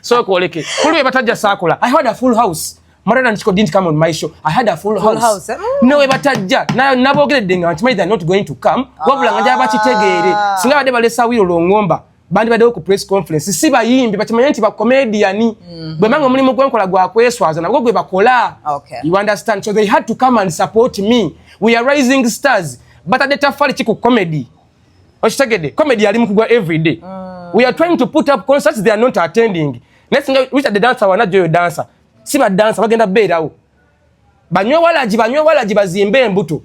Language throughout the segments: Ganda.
So koleke kulwe batajja sakula. I had a full house. Marana Nchiko didn't come on my show. I had a full house. No batajja na nabogedde nga nti they are not going to come. Wabula nganja bakitegeere. Singa bade balesa wiro longomba. Bandi bade ku press conference. Siba yimbi batimanye nti ba comedian. Bwe manga mulimu gwenkola gwa kweswaza nabwo gwe bakola. You understand? So they had to come and support me. We are rising stars. But at the tafali chiku comedy. Oshitagede comedy ali mukugwa every day. We are trying to put up concerts they are not attending. Next thing which are the dancer wana joyo dancer. Siba dancer bagenda beerawo. Banywe walaji bazimbe embuto.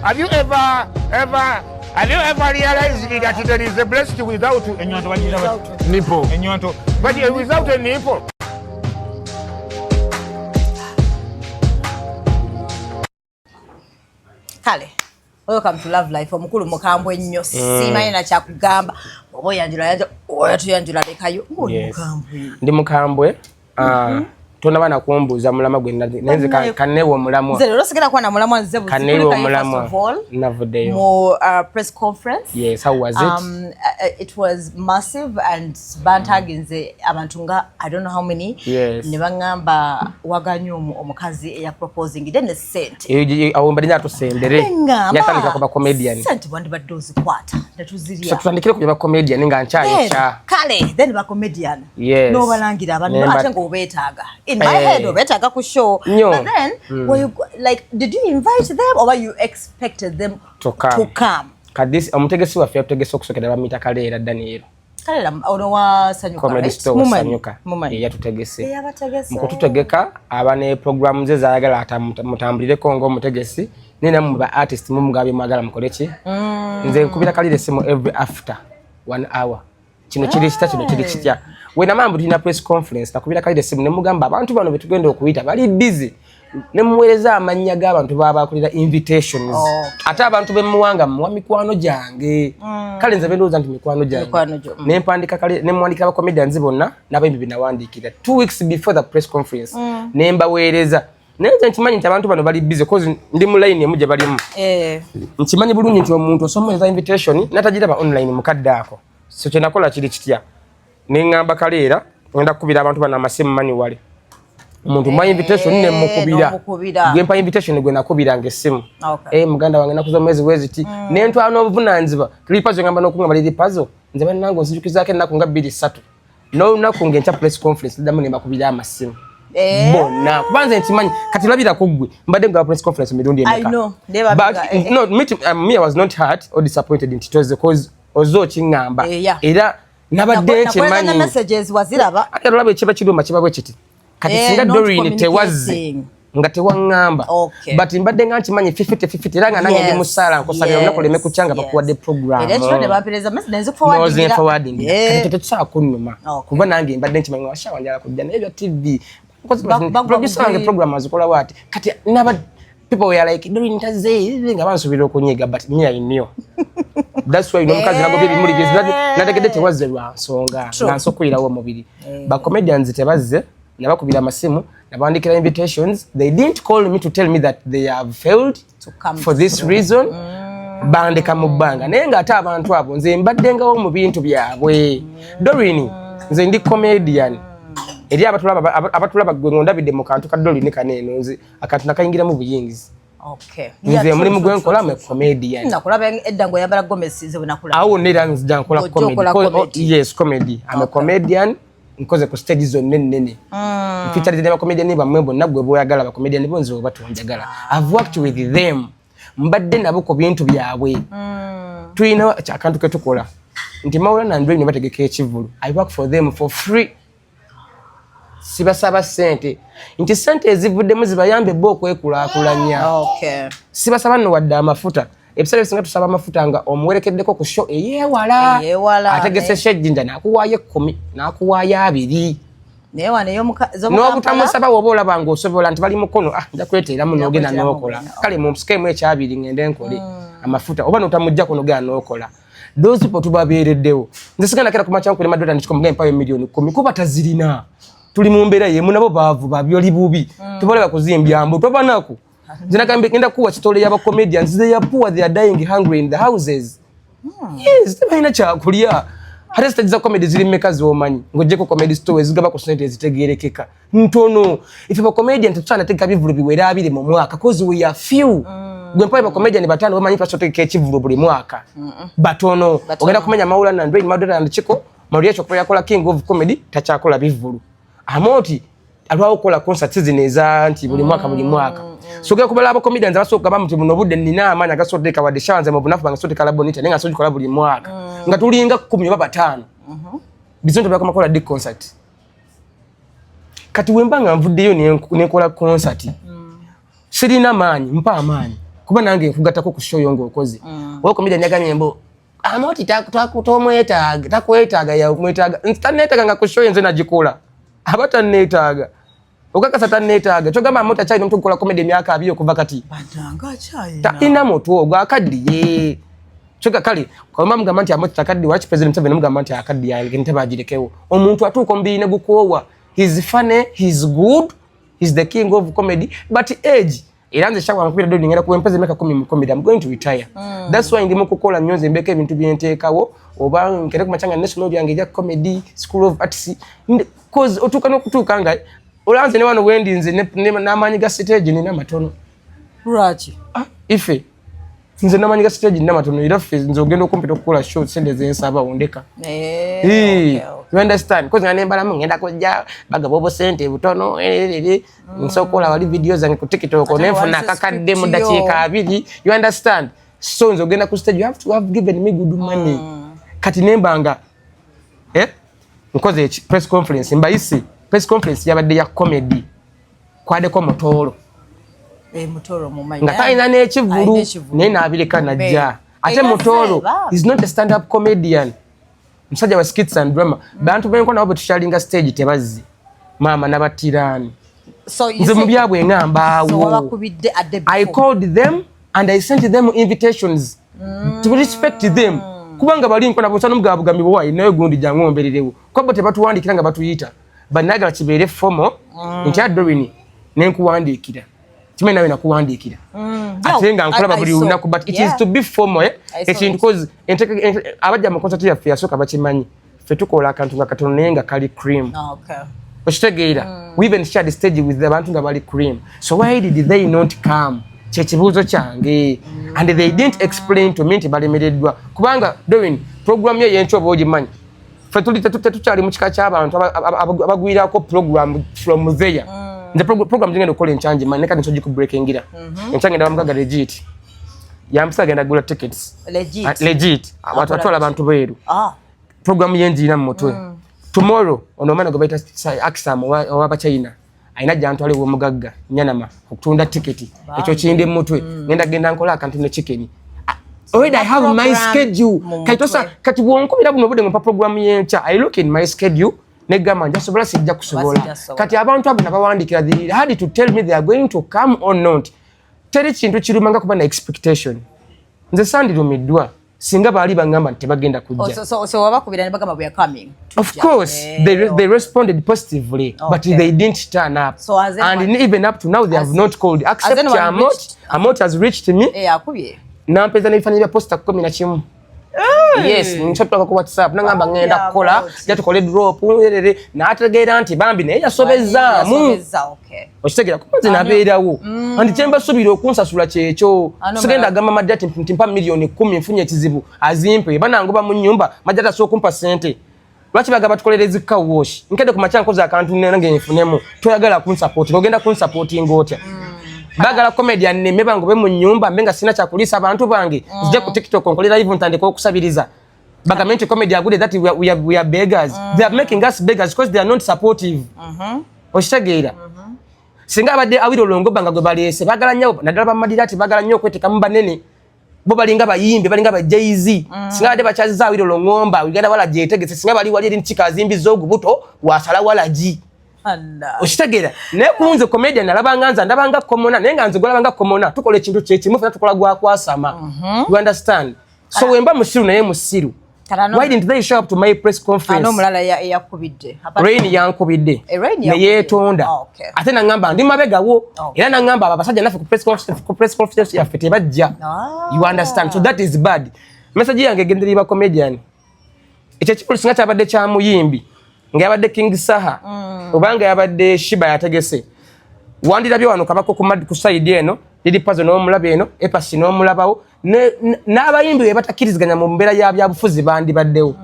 Have you ever realized that there is a breast without a nipple? But without a nipple. Kale, welcome to Love Life. Omukulu mukambwe nnyo simanyi na kya kugamba. Obo yanjula lekayo. Ndi mukambwe. Tona bana kuombuza mulama gwe nenze kanewo mulamwa. Nze lero sigenda kwa na mulamwa nze busi. Kanewo mulamwa. Navudeyo. Mo press conference. Yes, how was it? It was massive and bantaginze abantu nga I don't know how many. Yes. Ne bangamba waganyo omukazi ya proposing then sent. Awo mbali nyato sendere. Nyatandika kwa comedian. Sent bandi badozi kwata. Natuziriya. So tutandikire kujya ba comedian nga nchaye cha. Kale then ba comedian. Yes. No balangira abantu ate ngo betaga. In my head, obetaga ku show. But then, were you like, did you invite them or were you expected them to come? Kadisi omutegesi wa tutegesi okusokera bamita Kalera Daniel. Kalera ono wa Sanyuka. Comedy store Sanyuka. Yategese. Yabategese. Mukututegeka abane program ze zayagala atamutambulire kongo omutegesi. Nina mu ba artist mu mugabe magala mukoleki. Nze nkubira Kalera simu every after 1 hour. Kino kiri kitya. Wena mambo tulina press conference nakubira Kalera simu ne mugamba abantu bano betugenda okuyita bali busy ne muweleza amanya g'abantu baba kulira invitations. Ate abantu bemuwanga mu mikwano jange. Kale nze bendoza nti mikwano jange. Ne mpandika Kalera ne mwandika ba comedians bonna n'abembi binawandikira 2 weeks before the press conference. Ne mbaweereza nenze ntimanyi nti abantu bano bali busy cause ndi mu line emuje balimu. Ntimanyi bulungi nti omuntu osomeza invitation natajira ba online mukadde ako. So kye nakola kiri kitya. Ningamba Kalera ngenda kubira abantu bana amasimu mani wale. Omuntu mwa invitation ne mukubira. Gwe invitation gwe nakubira ngesimu. Muganda wange nakuzo mwezi ti. Ne ntwano obuvunanziba. Tulipazo ngamba nokunga bali lipazo. Nze banango nzijukizaake nako nga 2-3. No nakunga ncha press conference damu ne bakubira amasimu. Bona kubanze ntimanyi kati labira kugwe mbadde nga press conference mirundi emeka. I know. But no me I was not hurt or disappointed in Tito's because ozo chingamba. Era nabadde kimanyi na messages waziraba ate laba ekiba kiduma kibabwe kiti kati singa Doreen tewazi nga tewangamba but mbadde nga nkimanyi 50-50 era nga nange ndi musala nkosalira nakoleme kuchanga bakuwadde program era kino ne bapeleza message forwarding kati tetusaa kunnuma kuba nange mbadde nkimanyi washawa njala kujja n'ebyo TV producer wange program azikola wati kati naba people were like Doreen taze nga bansubira okunyiga but me I knew. That's why nomukazi nago biri muri business nategede tewaze lwa nsonga nansokulira wo mubiri ba comedians tebazze nabakubira amasimu nabandikira invitations they didn't call me to tell me that they have failed to come for this reason bandika mubanga naye nga ate abantu abo nze mbadde ngawo mu bintu byabwe Doreen nze ndi comedian eri abatulaba gwe ngondabidde mu kantu ka Doreen kaneno nze akantu nakayingira mu buyingizi. Nze mulimu gwenkola me comedian. Nakulaba edda ngo yabala Gomez ze nakula. Awo nera nzija nkola comedy. Yes, comedy. I'm a comedian nkoze ku stage zone nene. Featured them comedian ba mwembo nagwe boyagala ba comedian bonzo batunjagala. I've worked with them. Mbadde nabo ko bintu byabwe. Tuina akantu ke tukola. Nti mawula na ndwe nibategeka ekivulu. I work for them for free. Sibasaba sente nti sente ezivuddemu zibayambe bo okwekulakulanya. Sibasaba no wadde amafuta ebisale bisinga tusaba amafuta nga omuwerekeddeko ku show eyewala ategese shejjinja nakuwaayo 10 nakuwaayo 2 n'obutamusaba woba olaba nga osobola nti bali mukono nja kweteeramu n'ogenda n'okola kale mu mpusukemu ekyabiri ngende nkole amafuta oba n'otamujjako n'ogenda n'okola. Those people tubabeereddewo nze sigenda kera kumakya nkule madola ntikiko muga empayo milioni 10 kuba tazirina tuli mu mbeera ye munabo baavu babyoli bubi tubale bakuzimbya mbu tobanako zinakambe kenda kuwa kitole yaba comedians they are poor they are dying hungry in the houses yes tebaina cha kulia hata stage za comedy zili mekazi omanyi ngojeko comedy stores zigaba ku sente zitegerekeka ntono if a comedian tutana teka bivulu biwera abiri mu mwaka cause we are few gwempa ba comedian batano bamanyi pasote ke kivulu buli mwaka batono ogenda kumenya maula na Dwayne Madonna and Chiko Maria Chokwe yakola king of comedy tachakola bivulu amoti alwawo kola concert zineza nti buli mwaka soge kubala aba comedians abasoka bamuti buno budde nina amanya gasote ka wade shanze mu bunafu bangasote kala bonita nenga soji kola buli mwaka nga tulinga 10 baba 5 bizonto bya kola big concert kati wembanga mvuddeyo nekola concert sirina manyi mpa amanyi kuba nange nkugatako ku show yongo okoze wo comedian yagamye mbo amoti takwetaga ya mwetaga nstanetaga nga ku show yenze najikola abata netaga okakasa tanetaga chogamba amota chai mtu kola comedy myaka abiyo kuva kati badanga chai ta ina moto ogwa akadiye choga kali kwa mama mganti amota takadi watch president Museveni mganti akadi yange ntebajirekewo omuntu atuko mbine gukowa he's funny he's good he's the king of comedy but age iranze shakwa mpira do ngera kuempeza meka 10 mu comedy I'm going to retire that's why ndimo kukola nyonze mbeke ibintu byentekawo oba nkere kumachanga national yange ya comedy school of arts cause otuka no kutukanga olanze ne wano wendinze namanyi ga stage ni namatono rachi ife nze namanyi ga stage ni namatono irafe nze ogenda okumpita okukola show sende zensaba ondeka okay. You understand cause ngane mbala ngenda kujja bagabobo sente butono nsokola wali videos zange ku TikTok onefuna kakadde mu dakika 2 you understand so nze ogenda ku stage you have to have given me good money kati nembanga nkoze press conference mbayisi press conference yabadde ya comedy kwade ko motoro motoro mumanyi ngata ina ne chivulu nena abireka najja ate motoro is not a stand up comedian msajja wa skits and drama bantu benko nabo tushalinga stage tebazi mama nabatirani so nze mubyabwe ngamba so I called them and I sent them invitations to respect them kubanga bali nko nabo sanumugabo gambibo wayi nayo gundi jangombererewo kwabo tebatuwandikira nga batuyita banagala kibere fomo nti adorini nenkuwandikira kimwe nawe nakuwandikira atenga nkola buli unaku but it is to be formal ekintu cause abajja mu concert ya fair soka bakimanyi fe tukola akantu nga katono nenga kali cream okay oshitegeera we even shared the stage with the bantu nga bali cream so why did they not come chechibuzo change and they didn't explain to me nti balemereddwa kubanga doing program ye yencho bojimanyi fe tuchali mu kika ky'abantu abagwirako program from there the program zingendo kola enchange man neka nsoji ku breaking gira enchange ndabamugaga legit yamsa genda gula tickets legit abantu atola abantu beeru program yenji na motwe tomorrow onomana go beta aksam wa China aina jantu ali wo mugagga nyanama okutunda ticket ekyo kindi motwe ngenda genda nkola akantu ne chicken already I have my schedule kaitosa kati wonkubira buno bude mu program yencha I look in my schedule negama njasobola sijja kusobola kati abantu abo nabawandikira they had to tell me they are going to come or not teri kintu kirumanga kuba na expectation nze sandirumidwa singa bali bangamba ntebagenda kujja so wabakubira ne bagamba we are coming of course they responded positively but they didn't turn up so and even up to now they have not called except Amot has reached me akubye nampeza nifanyira posta 11 yes nchotwa ku WhatsApp nangamba ngenda kukola yatukole drop na ategera nti bambi naye yasobeza okay okitegera kumanze nabeerawo andi chemba subira okunsasula kyekyo sigenda gamba madati ntimpa milioni 10 mfunye kizibu azimpe bana ngoba mu nyumba majata so kumpa sente lwachi bagaba tukolere zika wash nkede ku machanko za akantu nange nfunemu toyagala kunsupport ogenda kunsupporting otya bagala comedian ne mebango be mu nyumba mbenga sina cha kulisa abantu bange zije ku TikTok onkolera live ntande ko kusabiriza bagamenti comedy agude that we are beggars they are making us beggars because they are not supportive oshitegeera singa abadde awiro longo banga go balese bagala nyo nadala bamadira ati bagala nyo kweteka mbanene bo balinga bayimbe balinga ba Jay-Z singa abadde bachaziza awiro longomba wigenda wala jetegese singa bali wali nchika zimbi zogu buto wasala wala ji oshitegeera ne kunze comedian nalabanganza ndabanga komona nenga nze golabanga komona tukole kintu kyekimu funa tukola gwa kwasama you understand so wemba musiru naye musiru Why didn't they show up to my press conference? Ano mulala yakubidde. Rain yankubidde. Ne yetonda. Ate nangamba ndi mabegawo. Era nangamba abasajja nafe ku press conference yaffe tebajja. You understand? So that is bad. Message yange genderi ba comedian. Ekyo kikulu singa kyabadde kya muyimbi. Nga yabadde King Saha. Obanga yabadde Shiba yategese. Wandirabye wano kabako ku side eno. Didi Pazo n'omulabe eno, Epasi n'omulabawo, n'abayimbi be batakiriziganya mu mbeera ya byabufuzi bandi baddewo.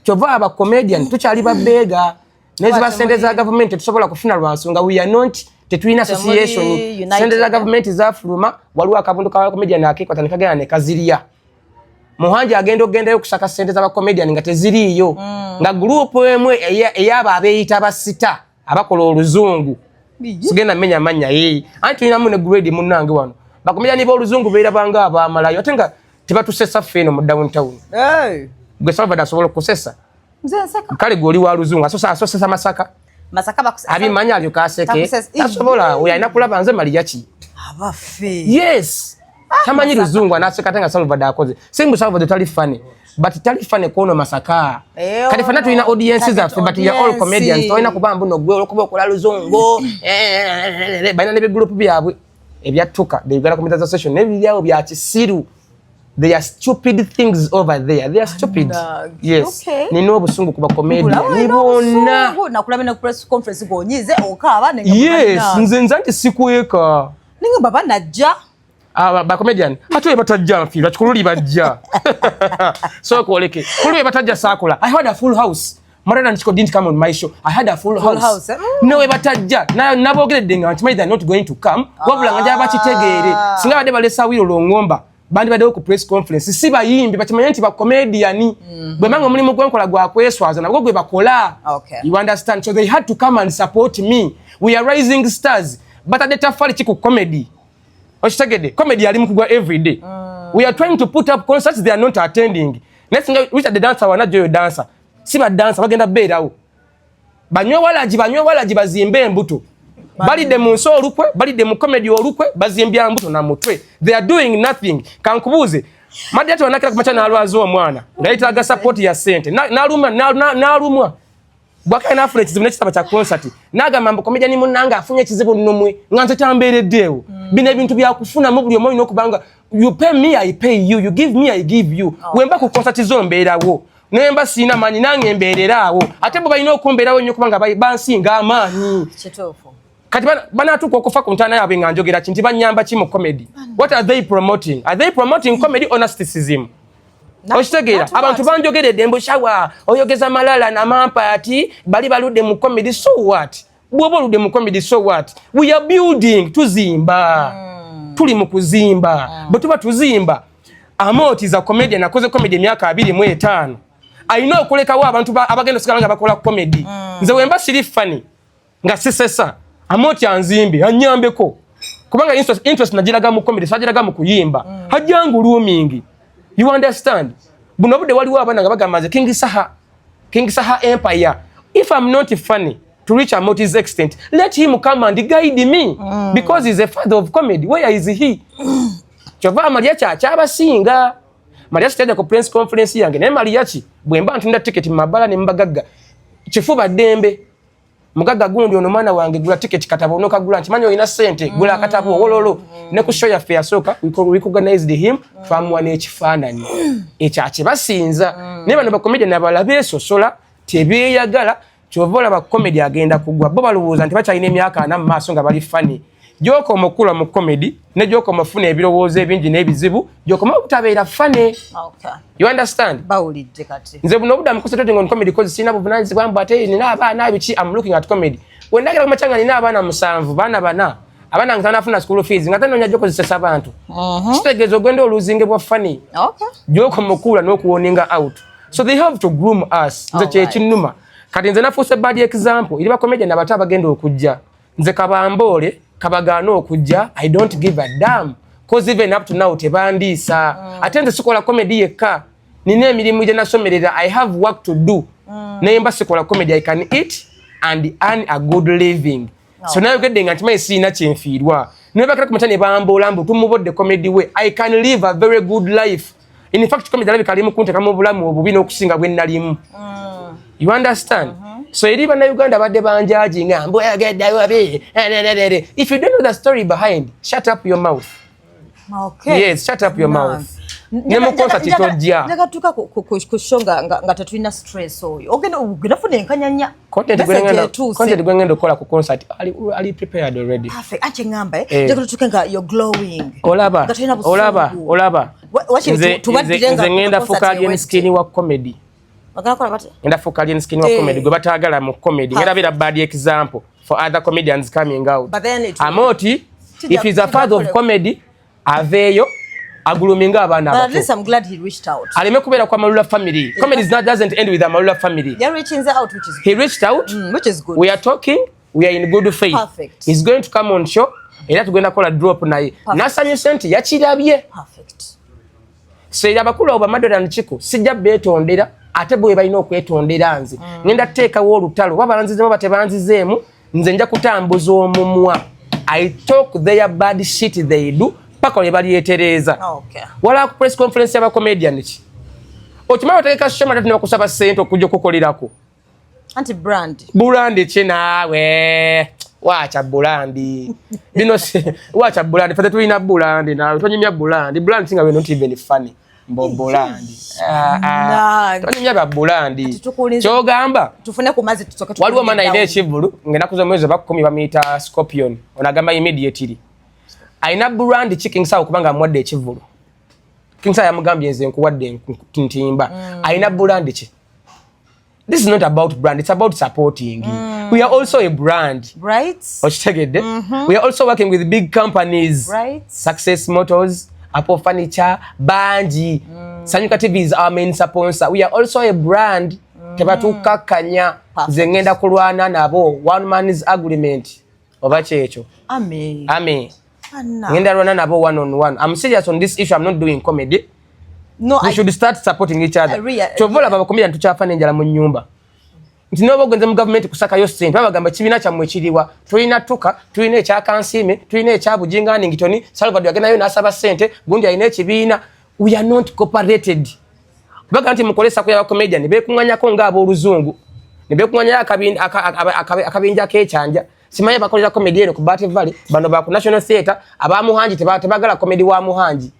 Kyova aba comedian tukyali babeega neziba sente za government tusobola kufuna lwa nsonga we are not tetulina association sente za government zafuluma waliwo akabundu ka comedian akekwata ne kagenda ne kaziriya. Muhanja agenda ogendayo kusaka sente za comedian nga teziriyo nga group emwe eyaba abeeyita basita abakola oluzungu. Sigenda menya manya anti ina mu ne grade munange wano bakomenya niba oluzungu beera banga abamalayo atenga tebatusesa feno mu downtown gwe Salvador asobola kusesa kale goli wa luzungu asosesa masaka abi manya alyo kaseke asobola we ayina kulaba nze mali yaki abafe yes tamanyi luzungu anaseka tenga Salvador akoze simbu Salvador tali fane but tali fane kono masaka kale fana tulina audiences affe but ya all comedians toina kubamba no gwe okuba okola luzungu baina ne group byabwe ebyatuka they got comedians association ne byabo bya kisiru. They are stupid things over there. They are stupid. Yes. Nino obusungu kuba comedian nibona nakulabe na press conference gonyize okaba nenga yes nze nzanti sikuweka ninga baba najja ba comedian atu ebatajja mfira chikululi bajja so koleke kululi ebatajja sakula I had a full house Marana Nchiko didn't come on my show. I had a full house. No ebatajja na nabogeredde nga they are not going to come wabula nga bakitegere singa bade balesa wiro longomba bandi bade ku press conference si bayimbi bakimanya nti ba comedian bwe manga mulimu gwenkola gwa kweswaza nabwo gwe bakola. You understand? So they had to come and support me. We are rising stars but at the tafali chiku comedy Oshitagede, comedy ali mukugwa every day. We are trying to put up concerts they are not attending. Next thing which are the dancer wana joyo dancer. Siba dancer bagenda beerawo. Banywa walaji bazimbe embuto. Bali de munso olukwe, bali de mu comedy olukwe, bazimbya mbuto na mutwe. They are doing nothing. Kankubuze. Madi ati wanakira kumacha na alwazo omwana. Ngaitaga support ya sente. Nalumwa. Bwaka na afune kizibu nekitaba cha concert. Naga mambo comedian munanga afunye kizibu nnomwe. Nganze tambereddewo. Bine bintu bya kufuna mu buli omoyo nokubanga you pay me I pay you, you give me I give you. Wemba ku concert zombeerawo. Nemba sina mani nange mbeererawo. Ate bo balina okumberawo nnyo kubanga bansinga amaanyi. Kitofu. Kati bana tuko okufa ku ntana yabe nga njogera kinti banyamba ki mu comedy. What are they promoting? Are they promoting comedy or narcissism? Oshtegera abantu banjogeredde mbushawa oyogeza malala na mampa ati bali balude mu comedy so what? Bwobo lude mu comedy so what? We are building tuzimba. Tuli mu kuzimba. Bwe tuzimba amoti za comedy nakoze comedy emyaka 25. I know kulekawo abantu abagenda sikalanga bakola comedy. Nze wemba siri funny nga sisesa amoti anzimbe anyambeko kubanga interest najiraga mu comedy sajiraga mu kuyimba hajangu rooming. You understand? Buno bude waliwo abana nga bagamaze King Saha Empire. If I'm not funny to reach Amoti's extent, let him come and guide me because he's a father of comedy. Where is he? Chova Maria cha abasinga. Maria stage ko press conference yange ne Maria chi bwemba ntunda ticket mabala ne mbagaga. Chifuba dembe. Mugaga gundi ono mwana wange gula ticket katabo no kagula ntimanyo ina sente gula katabo wololo ne ku show ya fair soka we organized him twamwana ekifanani ekyache basinza ne bano ba comedy nabalabe sosola tebeyagala kyovola ba comedy agenda kugwa bo balubuza nti bacha ine emyaka na maso nga bali funny Joko mokula mu comedy ne joko mafuna ebirowozo ebingi n'ebizibu joko mutabeera funny. You understand? Bawulidde kati. Nze buno buda concentrating on comedy because sina buvunanyizibwa bambu ate nina abaana abiki I'm looking at comedy. Wendagala kumachanga nina abaana 7 bana abana ngana afuna school fees ngata nonya joko zisesa abantu. Kitegezo ogenda oluzinge bwa funny. Joko mokula n'okuwoninga out. So they have to groom us. Nze kyekinuma. Kati nze nafuse bad example iliba comedian abata abagenda okujja. Nze kabambole kabagano okujja I don't give a damn cause even up to now tebandisa atende sikola comedy yeka nine emirimu je nasomerera I have work to do nemba sikola comedy I can eat and earn a good living so now get nga ntima sina chenfirwa neba kira kumachane bambola mbu tumubodde comedy we I can live a very good life In fact comedy alabika ali mu kunteka mu bulamu obubina okusinga bwe nalimu. You understand? So eri bana Uganda badde banjaji ngambo yageddayo abe. If you don't know the story behind, shut up your mouth. Okay. Yes, shut up your mouth. Nemu concert tojja. Ndakatuka kushonga nga tatulina stress oyo. Ogenda funa enkanyanya. Content gwengendo kola ku concert ali prepared already. Perfect. Ache ngamba ndakatuka nga you're glowing. Olaba. Nze ngenda fuka alien skin wa comedy. Ngenda fuka alien skin wa comedy gwe batagala mu comedy. Ngenda bira bad example for other comedians coming out. Amoti if he's a father of comedy aveyo aguluminga abana abato. But at least I'm glad he reached out. Alime kubera kwa Malula family. Comedy doesn't end with the Malula family. They're reaching out, which is good. He reached out, which is good. We are talking, we are in good faith. Perfect. He's going to come on show. Era tugenda kola drop naye. Nasanye sente yakirabye. Perfect. So abakulu oba Madola Nchiko sijja betondera ate bwe balina okwetondera nze. Ngenda teeka wo olutalo babalanzizemu batebanzizeemu nze nja kutambuza omumwa. I talk their bad shit they do. Pako le bali etereza. Okay. Wala ku press conference ya comedian ki. Okimayo teka shema tatu nakusaba sente okujja kukolirako. Anti brand. Bulandi kinawe. Wacha bulandi. Bino wacha bulandi. Fate tulina bulandi na tonyimya bulandi. Bulandi singa we not even funny. Bulandi. Tonyimya ba bulandi. Kyogamba. Tufune ku mazi tusoka tu. Waliwo mana ine chivulu ngena kuzo mwezi bakumi bamita Scorpion. Onagamba immediately. Aina brand chicken saw kubanga mwadde ekivulu. King Sa yamugambye nze nkuwadde ntimba. Aina brand chi. This is not about brand, it's about supporting. We are also a brand. Right? Ochitegedde. We are also working with big companies. Right? Success Motors, Apple Furniture, Banji. Sanyuka TV is our main sponsor. We are also a brand. Tebatukakanya zengenda kulwana nabo. One man's agreement. Oba kyekyo. Amen. Ngenda rwana nabo one on one. I'm serious on this issue. I'm not doing comedy. No, we should start supporting each other. Chovola baba comedian tuchafana njala mu nyumba. Ntinobo gwenze mu government kusaka yo sente. Babagamba kibina kya mwechiriwa. Tulina tuka, tulina ekya kansime, tulina ekya bujinga ngitoni. Salvador yagena yo nasaba sente, gundi ayina ekibina. We are not cooperated. Baga nti mukolesa ko ya comedian bekunganya ko ngabo oluzungu. Nebekunganya akabinja kekyanja. Simaye bakolera comedy eno ku Bate Valley bano ba ku National Theatre abamuhanji tebagala comedy wa muhanji.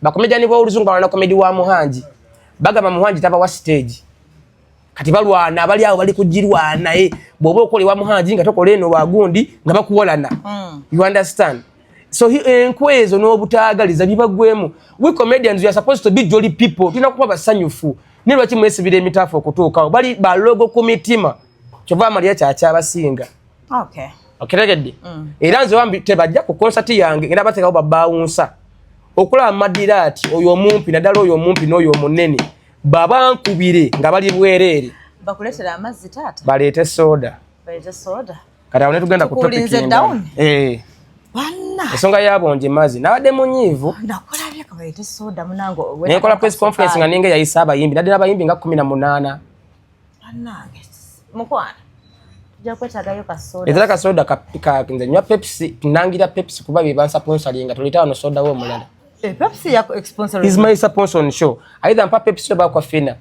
Ba comedian bo oluzungu bana comedy wa muhanji. Bagamba muhanji taba wa stage. Kati balwana abali awo bali kujirwa naye bobo okole wa muhanji nga tokole eno wagundi nga bakuwolana. You understand? So enkwezo n'obutaagaliza bibagwemu. We comedians we are supposed to be jolly people. Tunakuba basanyufu. Ne lwaki mwesibire emitafo okutuukawo bali ba logo ku mitima. Kyova Maria kyacha abasinga. Okay. Okiregedde. Era nze wambi tebajja ku concert yange era batekawo babawunsa. Okulaba Madirati oyo omumpi naddala oyo omumpi n'oyo omunene. Baba nkubire nga bali bwerere. Bakuletera amazzi taata. Baleete soda. Kati awo ne tugenda ku topic endala. Bana. Ensonga yabonje mazi. Nabadde munyiivu. Nakolabye ka baleete soda munango. Nekola press conference nga ninge yayisa abayimbi. Naddala abayimbi nga 18. Banange. Mukwana. Ezala kasoda nze nywa Pepsi tunangira Pepsi kuba bye bansa sponsoringa tuleta no soda wo mulala. Pepsi yako sponsor is my sponsor on show. Either mpa Pepsi oba kwa fina.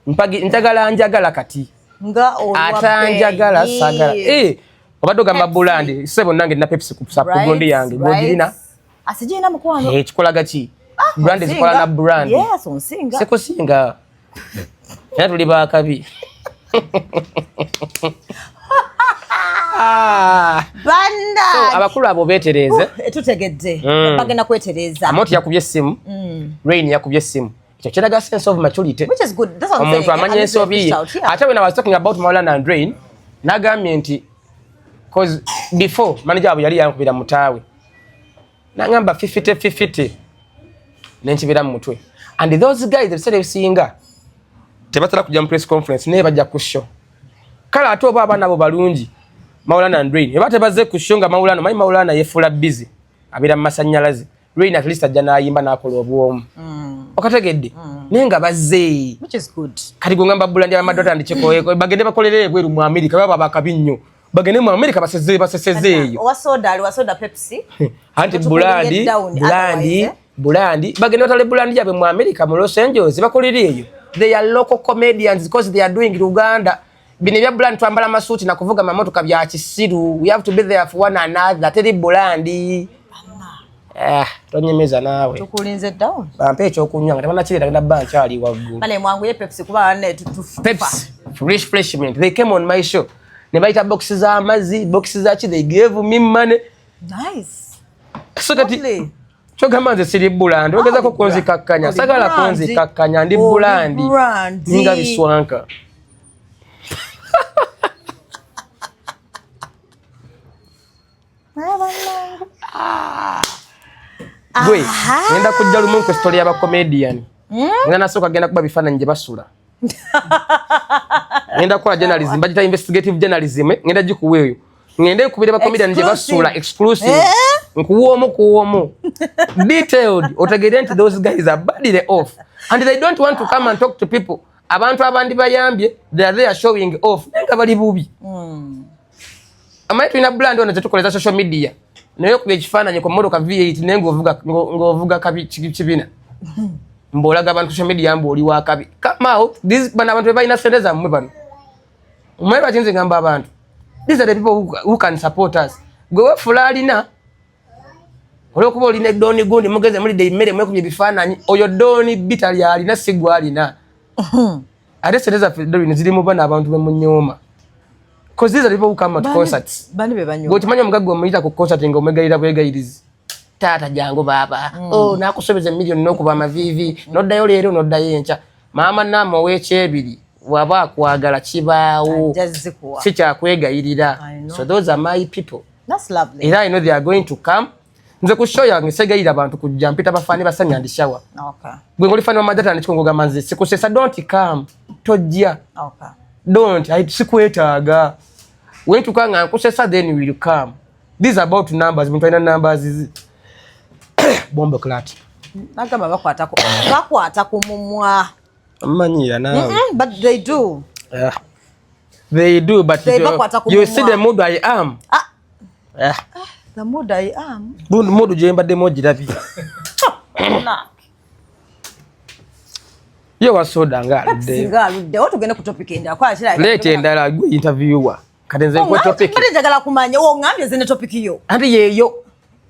Mpagi njagala kati. Nga olwa atanjagala sagala. Obadde gamba bulandi sebo nange na Pepsi ku gondi yange. Bogirina. Asijina mukwano. Kikolaga ki? Brand zikola na brand. Yes, onsinga. Seko singa. Ya tuli ba kabi. Banda. So abakulu abo betereze. Tutegedde. Bagenda kwetereza. Amoti yakubye essimu. Rain yakubye essimu. Ekyo kiraga sense of maturity. Which is good. That's what I'm saying. Omuntu amanye ensobi. Ate when I was talking about Maulana and Rain, nagambye nti cause before manager abo yali yankubira mutaawe. Nangamba 50-50. Nenkibira mu mutwe. And those guys that said singa tebatala kujja mu press conference ne bajja ku show. Kala ate oba abana abo balungi. Maulana and Rain. Ebate bazze ku show nga Maulana yefula busy. Abira masanyalazi. Rain at least ajja nayimba nakola obwomu. Okategedde. Nenga bazze. Which is good. Kati gongamba bulandi amadota ndikikoyeko bagende bakolere egweru mu America baba bakabinyo. Bagende mu America baseseze eyo. Wasoda Pepsi. Anti bulandi Bulandi bagenda otale Bulandi yabe mu America mu Los Angeles bakolera eyo. They are local comedians because they are doing Uganda. Bine bya Bulandi twambala masuti na kuvuga mamotoka bya kisiru. We have to be there for one another. Teri Bulandi. Tonyemeza nawe. Tukulinze down. Bampe ekyokunywa nga tabana kirira genda bank ali waggulu. Bale mwangu ye Pepsi kuba ne tufu. Pepsi refreshment. They came on my show. Ne baita boxes za amazi, boxes za chi they gave me money. Nice. So kati chogamanze siri Bulandi. Ogeza ko konzi kakkanya. Sagala konzi kakkanya ndi Bulandi. Ninga biswanka. Gwe, ngenda kujja lumu ku story y'aba comedian. Ngenda nasoka genda kuba bifaananyi gye basula. Ngenda kwa journalism, bagita investigative journalism, ngenda gikuweeyo. Ngende kubira ba comedian gye basula exclusive. Nkuwomu. Detailed. Otegere nti those guys are badly off. And they don't want to come and talk to people. Abantu abandi bayambye, they are there showing off. Nenga bali bubi. Amaitu ina Bulandi ono tetukoleza social media. Nayo kubye kifaananyi ku modoka V8 nengo ngovuga kabi kibina. Mbolaga abantu social media ambo oli wa kabi. Come out. These bana abantu bayina sendeza mmwe bano. Mmwe batinze ngamba abantu. These are the people who can support us. Gwe fulalina. Olwokuba olina doni gundi mugeze muri de mere mwe kubye bifaananyi. Oyo doni bitali alina sigwa alina. Ate sendeza fedori ziri mu bana abantu bemunyoma. Because these are people who come at concerts. Bani be banyo. Gochimanya mugaggo omuyita ku concert ngo omegayira bwegayirizi. Tata jangu baba. Nakusobeza million nokuba amavivi. Noddayo leero noddayo encha. Mama namo wekyebiri. Waba kwagala kibaawo. Si kya kwegayirira. So those are my people. That's lovely. Era I know they are going to come. Nze ku show yange segayira abantu kujja mpita bafani basanya ndishawa. Okay. Gwe ngoli fani wa madata nikikongoga manzi. Sikusesa don't come. Tojja. Okay. Don't. Sikwetaaga. When to come and kusesa then we will come. These are about numbers. Mtwaina numbers is bomba clat. Nagamba bakwata ku mumwa. Manyira nawe. But they do. Yeah. They do, but you see the mood I am. Yeah. The mood I am. Mood jemba de moji davi. Yo wasoda ngaludde. Ngaludde. Otugenda ku topic enda kwa kira. Lete endala gwe interviewer. Kadenze ko topic. Kati njagala kumanya ngambye zene topic yo. Andi yeyo.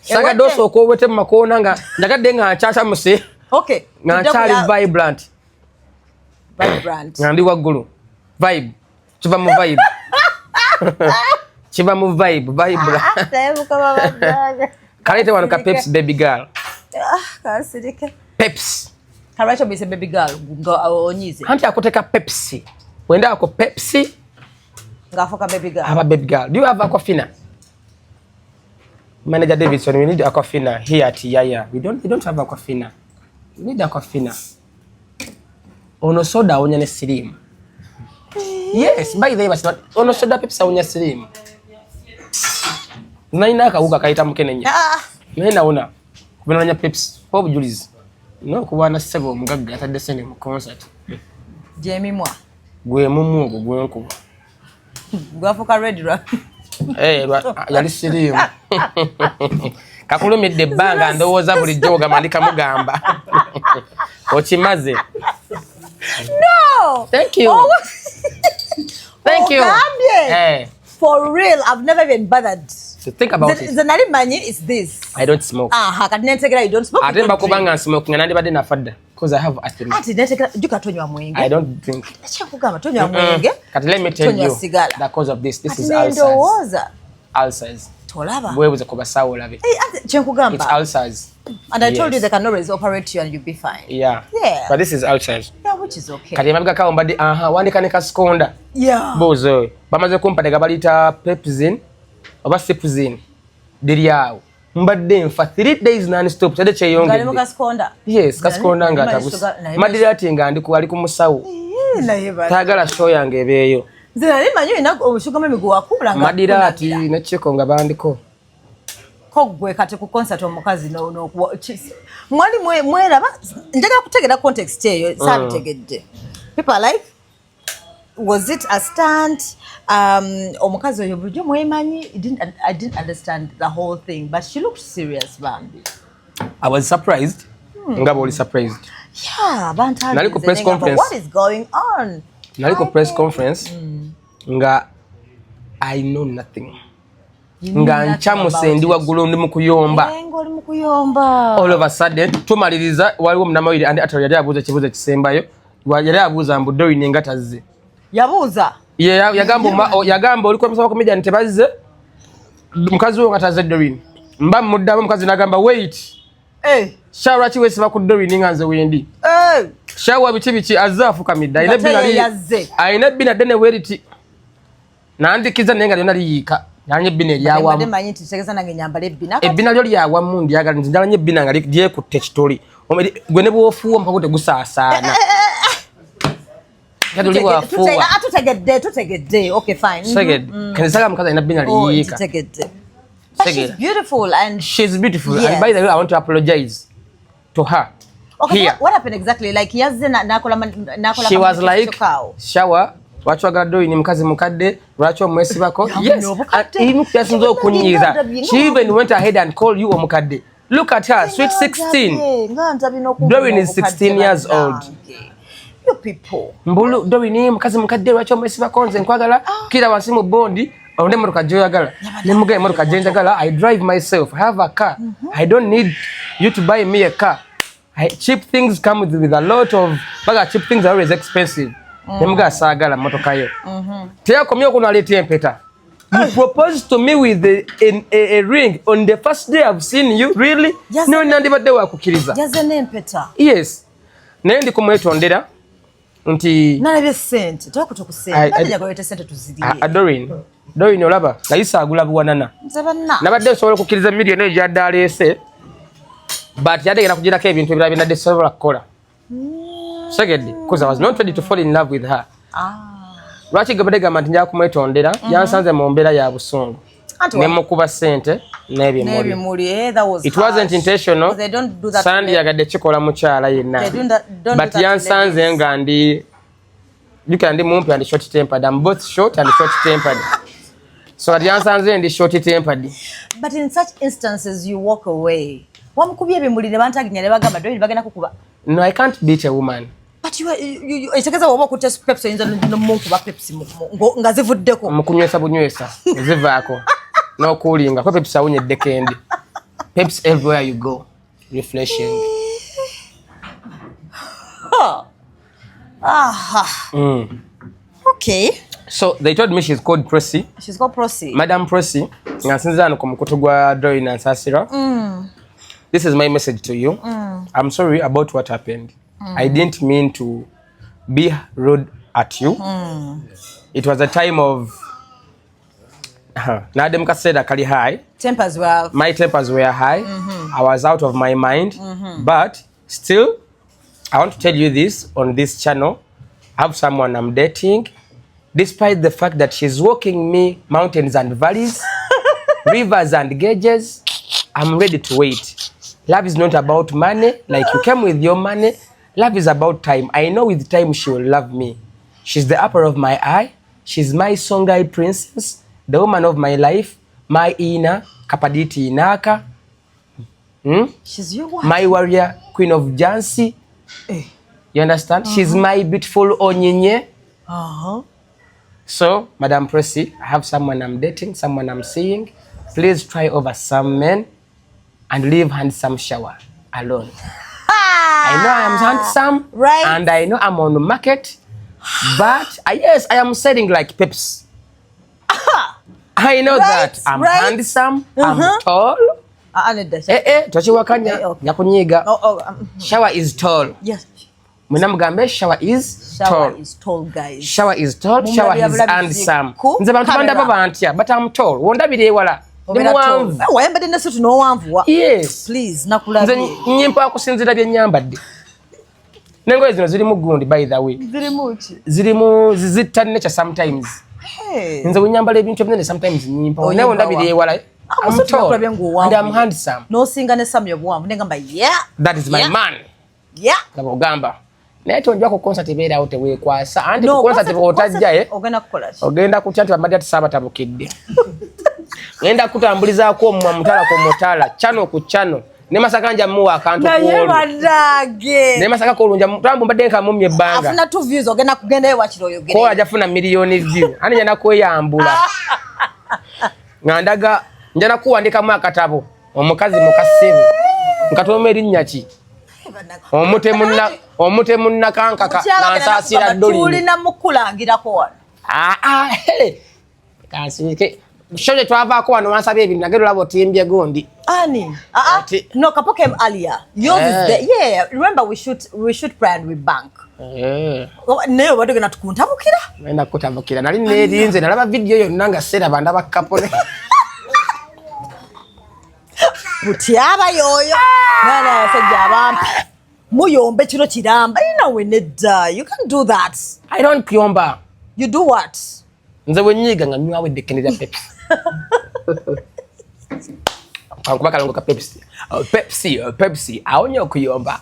Saga doso ko wete makona nga ndagadde nga chacha muse. Okay. Nga chali vibrant. Ngandi waggulu. Vibe. Chiva mu vibe. Chiva mu vibe. Saibu kama babaga. Kalete wano ka Pepsi baby girl. Kasirike. Pepsi. Karacho bise baby girl onyize. Hanti akoteka Pepsi. Wenda ako Pepsi. Ngafoka baby girl. Have a baby girl. Do you have Aquafina? Manager Davidson, we need Aquafina here at Yaya. We don't have Aquafina. We need Aquafina. Ono soda onya slim. Yes, by the way, but not ono soda Pepsi onya slim. Naina ka uga kaita mkenenya. Naina ona. Kubana Pepsi. Pop Julius. No kubana sebo mugagga atadde sene mu concert. Jamie mwa. Gwe mumu gwe nkuba. Gwafuka red ra. Yali sirimu. Kakulumidde ebbanga ndowooza bulijjo ogamandika mugamba. Okimaze. No! Thank you. Thank you. Hey. For real, I've never even bothered. So think about it. The nari manye is this. I don't smoke. Kati nentegera you don't smoke. I don't kubanga smoking and anybody na fadda because I have asthma. Ati nentegera juka tonywa mwenge. I don't drink. Echa kugamba tonywa mwenge. Kati let me tell you the cause of this. This is ulcers. Ulcers. Tolaba. Bwebuze kuba sawo labe. Ati chenkugamba. It's ulcers. And I told you they can always operate you and you'll be fine. Yeah. But this is ulcers. Yeah, which is okay. Kati mabiga kawo mbadi wandika ne kaskonda. Yeah. Bozo. Bamaze kumpadega balita Pepsin oba Cipzin. Diriawo. Mbadde for 3 days non-stop. Chade cheyongedde. Ngalimu kaskonda. Yes, kaskonda nga tabusa. Madirati nga ndi ku musawo. Tagala show yange ebeeyo. Nze manyo ina obushugama emigu akula nga. Madirati ne cheko nga bandiko. Kogwe kati ku concert omukazi no mwali mweraba njagala kutegera context eyo sabitegedde. People like was it a stunt? Omukazi oyo bulijjo mwemanyi. I didn't understand the whole thing, but she looked serious, Bambi. I was surprised nga boli surprised. Yeah, bantu. Naliko press conference. What is going on? Naliko press conference nga I know nothing. Nga nchamuse ndi waggulu ndi mukuyomba. Ngoli mukuyomba. All of a sudden tumaliriza waliwo munamawiri andi atali yali abuuza kibuuzo kisembayo. Yali abuuza mbu Doreen ngataze. Yabuuza. Yagamba oliko musaba comedian tebazze. Mukazi wo ngataze Doreen. Mba muddamu mukazi nagamba wait. Shawa chi wese bakudori ninganze wendi. Shawa bichi azafuka midda. Ine bina dene weriti. Nandikiza nenga lyona liyika. Yanye bina lyawa. Bade manyi titegeza nange nyambale bina. Ebina lyo lyawa mundi yaga nzindala nye bina ngali diye ku textori. Omedi gwene bwofuwa mpakote gusasana. Kadu liwa fuwa. Tutegedde. Okay fine. Seged. Kanisa mukaza ina bina liyika. Tutegedde. She's beautiful and she's beautiful. Yes. And by the way, I want to apologize to her. Okay, here. What happened exactly? Like she was like, Shawa, wachwaga Doreen ni mkazi mukadde, lwaki omwesi bako? Yes. Even kyasinzo okunyiza. She even went ahead and called you omukadde. Look at her, sweet 16. Doreen is 16 years old. You people. Mbulu Doreen ni mkazi mukadde, lwaki omwesi bako nze nkwagala kira wansi mu bondi. I drive myself. I have a car. I don't need you to buy me a car. Cheap things come with a lot of cheap things are always expensive. Nemuga sagala motoka yo. Tea komyo kuno aleti empeta. You proposed to me with a ring on the first day I've seen you. Really? No nandibadde wakukiriza. Yazene empeta. Yes. Nendi kumwetondera nti nalebe sente tokutukusente nalya goyete sente tuzidire. Doreen olaba kayisa agula buwanana. Nabadde osobola okukiriza million ejo adalese. But yadegera kugirako ebintu ebirala binadde sobola kukola. Segedde because I was not ready to fall in love with her. Lwaki gabadde gamba nti njagala kumwetondera yansanze mu mbeera ya busungu. Ne mukuba sente n'ebimuli. It wasn't intentional. Sandi yagadde kikola mukyala yenna. But yansanze nga ndi you can be mumpi and short tempered. I'm both short and short tempered. So at yansanze ndi short tempered. But in such instances you walk away. Wamukubye ebimuli ne bantaginya ne bagamba Doreen bagenda kukuba. No, I can't beat a woman. But you itegeza woba ku test Pepsi inza no munkuba Pepsi nga zivuddeko. Mukunywesa bunywesa zivaako. No cooling ko Pepsi awunyedde kendi. Pepsi everywhere you go. Refreshing. Okay. So they told me she's called Pressy. She's called Pressy. Madam Pressy. Ngasinza no kumukutu gwa Doreen and Sasira. This is my message to you. I'm sorry about what happened. I didn't mean to be rude at you. It was a time of Nademka said akali high. My tempers were high. I was out of my mind. But still, I want to tell you this on this channel. I have someone I'm dating. Despite the fact that she's walking me mountains and valleys, rivers and gauges, I'm ready to wait. Love is not about money, like you came with your money. Love is about time. I know with time she will love me. She's the apple of my eye. She's my Songhai princess, the woman of my life, my Ina, Kapaditi Inaka. She's your wife. My warrior, Queen of Jansi. You understand? She's my beautiful Onyinye. So, Madam Pressy, I have someone I'm dating, someone I'm seeing. Please try over some men and leave handsome Shawa alone. I know I'm handsome, right? And I know I'm on the market, but yes, I am selling like Pepsi. I know that I'm handsome, I'm tall. Shawa is tall. Yes. Shawa is tall. Shawa is tall, guys. Shawa is tall. Shawa is handsome. Nze bantu bandaba bantya, but I'm tall. Wondabire ewala. Wayambadde nesuti n'owanvuwa. Yes. Please, nakulabye. Nze nyimpa okusinzira bye nyambadde. Nengoye zino zirimu gundi by the way. Zirimu ki? Zirimu zizita nature sometimes. Nze wenyambala ebintu ebinene sometimes nyimpa. Naye wondabire ewala. I'm tall and I'm handsome. N'osinga ne Sammy obuwanvu negamba yeah. That is my man. Yeah. Ngamba. Naye tonjwa ku concert ebeera awo teweekwasa. Anti ku concert otajja ogenda kukola ki? Ogenda kutya nti bamadde ati saabatabukidde. Ngenda kutambulizaako omumwa mutala ku mutala, chano ku chano, ne Masaka nja muwa akantu ko. Naye badage. Ne Masaka ko lunja tambo mbadde nka mumye banga. Afuna 2 views ogenda kugenda ewa kiro yogere. Ko ajafuna milioni view. Ani nyana kweyambula. Ngandaga njana kuwandika mu akatabo. Omukazi mukasibu. Nkatoma erinnya ki? Omute munna kankaka nansasira dolli. Tulina mukulangirako wano. Kasike. Shoje twavaako wano wansabye ebintu nagero labo timbye gondi. Ani? No, Kapo came earlier. Yours is there. Yeah, remember we shoot brand with bank. Nayo bado gena tukuntabukira. Nenda kutabukira. Nali nerinze nalaba video yonna nga sera banda ba Kapo ne. Butyaba yoyo. Nana sajja abampi. Muyombe kiro kiramba. We nedda. You can do that. I don't kuyomba. You do what? Nze wenyiga nga nywa wedde kenera Pepsi. Akubaka lango ka Pepsi. Aonyo kuyomba.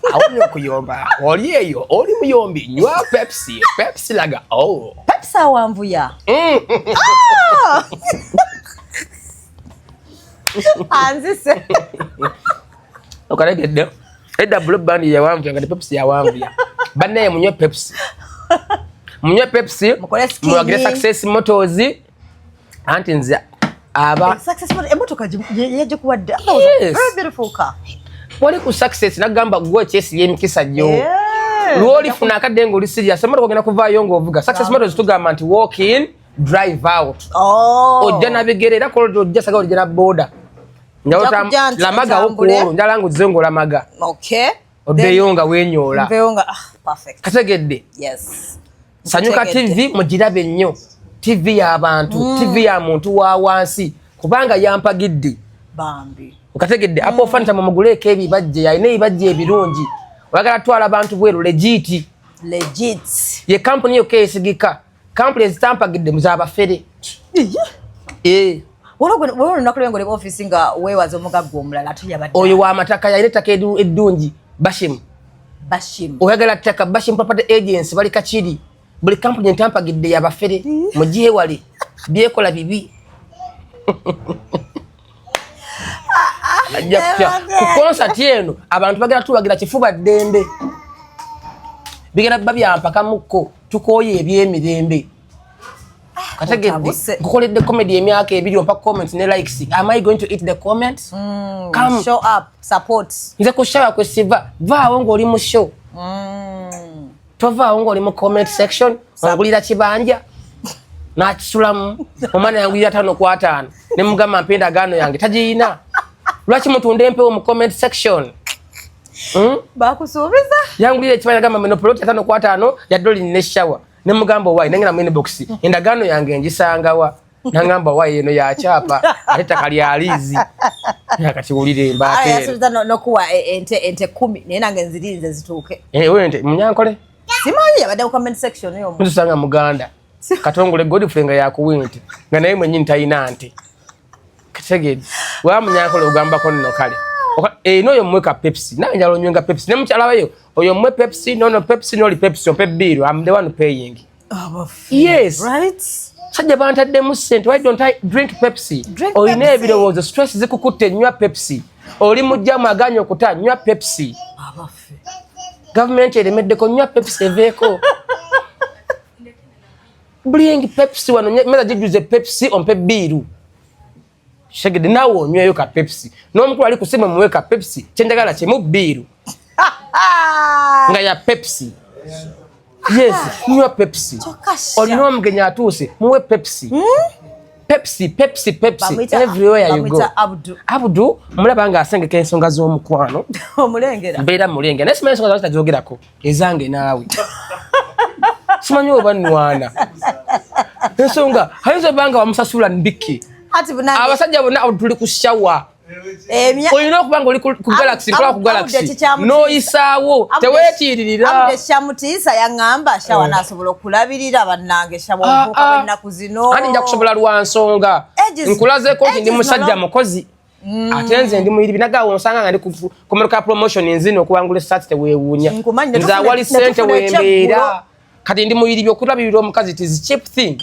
Oli eyo, oli muyombi nywa Pepsi laga. Oh. Pepsi awamvuya. Anzise. Okalege edda blue band ya wamvuya nga Pepsi ya wamvuya. Banne munywe Pepsi. Munywe Pepsi. Mwagire Success Motors. Anti nze aba Success Motors emotoka yeje kuwadde. Yes. Very beautiful car. Wali ku Success nagamba gwo chesi yemikisa jo. Lwoli funa akadengo oli serious. Emotoka gena kuvaayo ng'ovuga. Success Motors tugamba nti walk in, drive out. Ojja nabigerera ko ojja saga ojja na boda. Njawota lamaga okwo ndalangu zengo lamaga. Okay. Odeyonga wenyola. Mbeyonga perfect. Kategedde. Yes. Sanyuka TV mugirabe nnyo. TV y'abantu, TV ya muntu wa wansi kubanga yampagidde. Bambi. Ukategedde apo fanta mumuguleke ebibajje yayina ebibajje ebirungi. Oyagala twala abantu bweru legit. Ye company yo kesigika. Company ezitampagidde muzaba fere. Wolo nakulengo le office nga wewaza omugaggo omulala tuyabadde. Oyo wa mataka yayina taka eddungi Bashim. Oyagala taka Bashim Property Agency bali kachiri. Buli company ntampagidde yabafere mugiye wali byekola bibi. Ku concert eno abantu bagala tubagira kifuba ddembe. Bigera babyampaka mukko tukoye ebyemirembe. Kategedde kukoledde comedy emyaka ebiri ompa comments ne likes. Am I going to eat the comments? Come show up, support. Nze kushawa kwesiva vaawo ng'oli mu show. Tovaawo ng'oli mu comment section ongulira kibanja n'akisulamu omwana yangulira 5 kwa 5 ne mugamba mpenda gano yange tagiyina. Lwaki mutunde empewo mu comment section? Bakusuubiza yangulira ekibanja gamba menoploti 5 kwa 5 ya dolli ne shower ne mugamba why nengera mu inbox endagano yange ngisangawa nangamba why eno ya chapa aleta kali alizi yakatiwulire mbate ayasubiza nokuwa ente 10 naye nange nzirinze zituuke wente munyankole simanyi yabadde mu comment section yo tusanga muganda katongole Godfrey nga yakuwente nga naye mwennyini tayina nte kategedde wa munyankole ogambako nno kale eno yo mweka Pepsi na njalo nywenga Pepsi ne mchalawayo oyo mwe Pepsi no Pepsi no li Pepsi ompe bill I'm the one paying. Yes right sajja bantadde mu sente why don't I drink Pepsi oyine ebirowozo stress zikukutte nywa Pepsi oli mujja maganyo okuta nywa Pepsi government eremeddeko nywa Pepsi eveeko bring Pepsi wano meza jijuze Pepsi ompe bill shagede nawo nyweyo ka Pepsi n'omukulu ali kusema muweka Pepsi chenjagala chemu bill nga ya Pepsi. Yes, nywa Pepsi. Olina omugenya atuuse muwe Pepsi. Pepsi everywhere you go. Abdu mulaba nga asengeka ensonga z'omukwano. Omulengera. Mbeera mulengera. Naye simanyi ensonga zitajogerako ezange naawe. Simanyi oba nnwana. Ensonga hayinza banga wamusasula ndiki. Abasajja bonna tuli ku shower. Oyina okubanga oli ku Galaxy nkola ku Galaxy noyisaawo teweetiiririra Abde Shamutiisa yaŋŋamba shawa nasobola okulabirira bannange shawa obuuka bw'ennaku zino ati nja kusobola lwa nsonga nkulazeeko nti ndi musajja mukozi ate nze ndi muyiribi nagaawo nsanga nga ndi ku medical promotion nzino okuwangula essaati teweewuunya nze awali ssente wembeera kati ndi muyiribi okulabirira omukazi it is cheap thing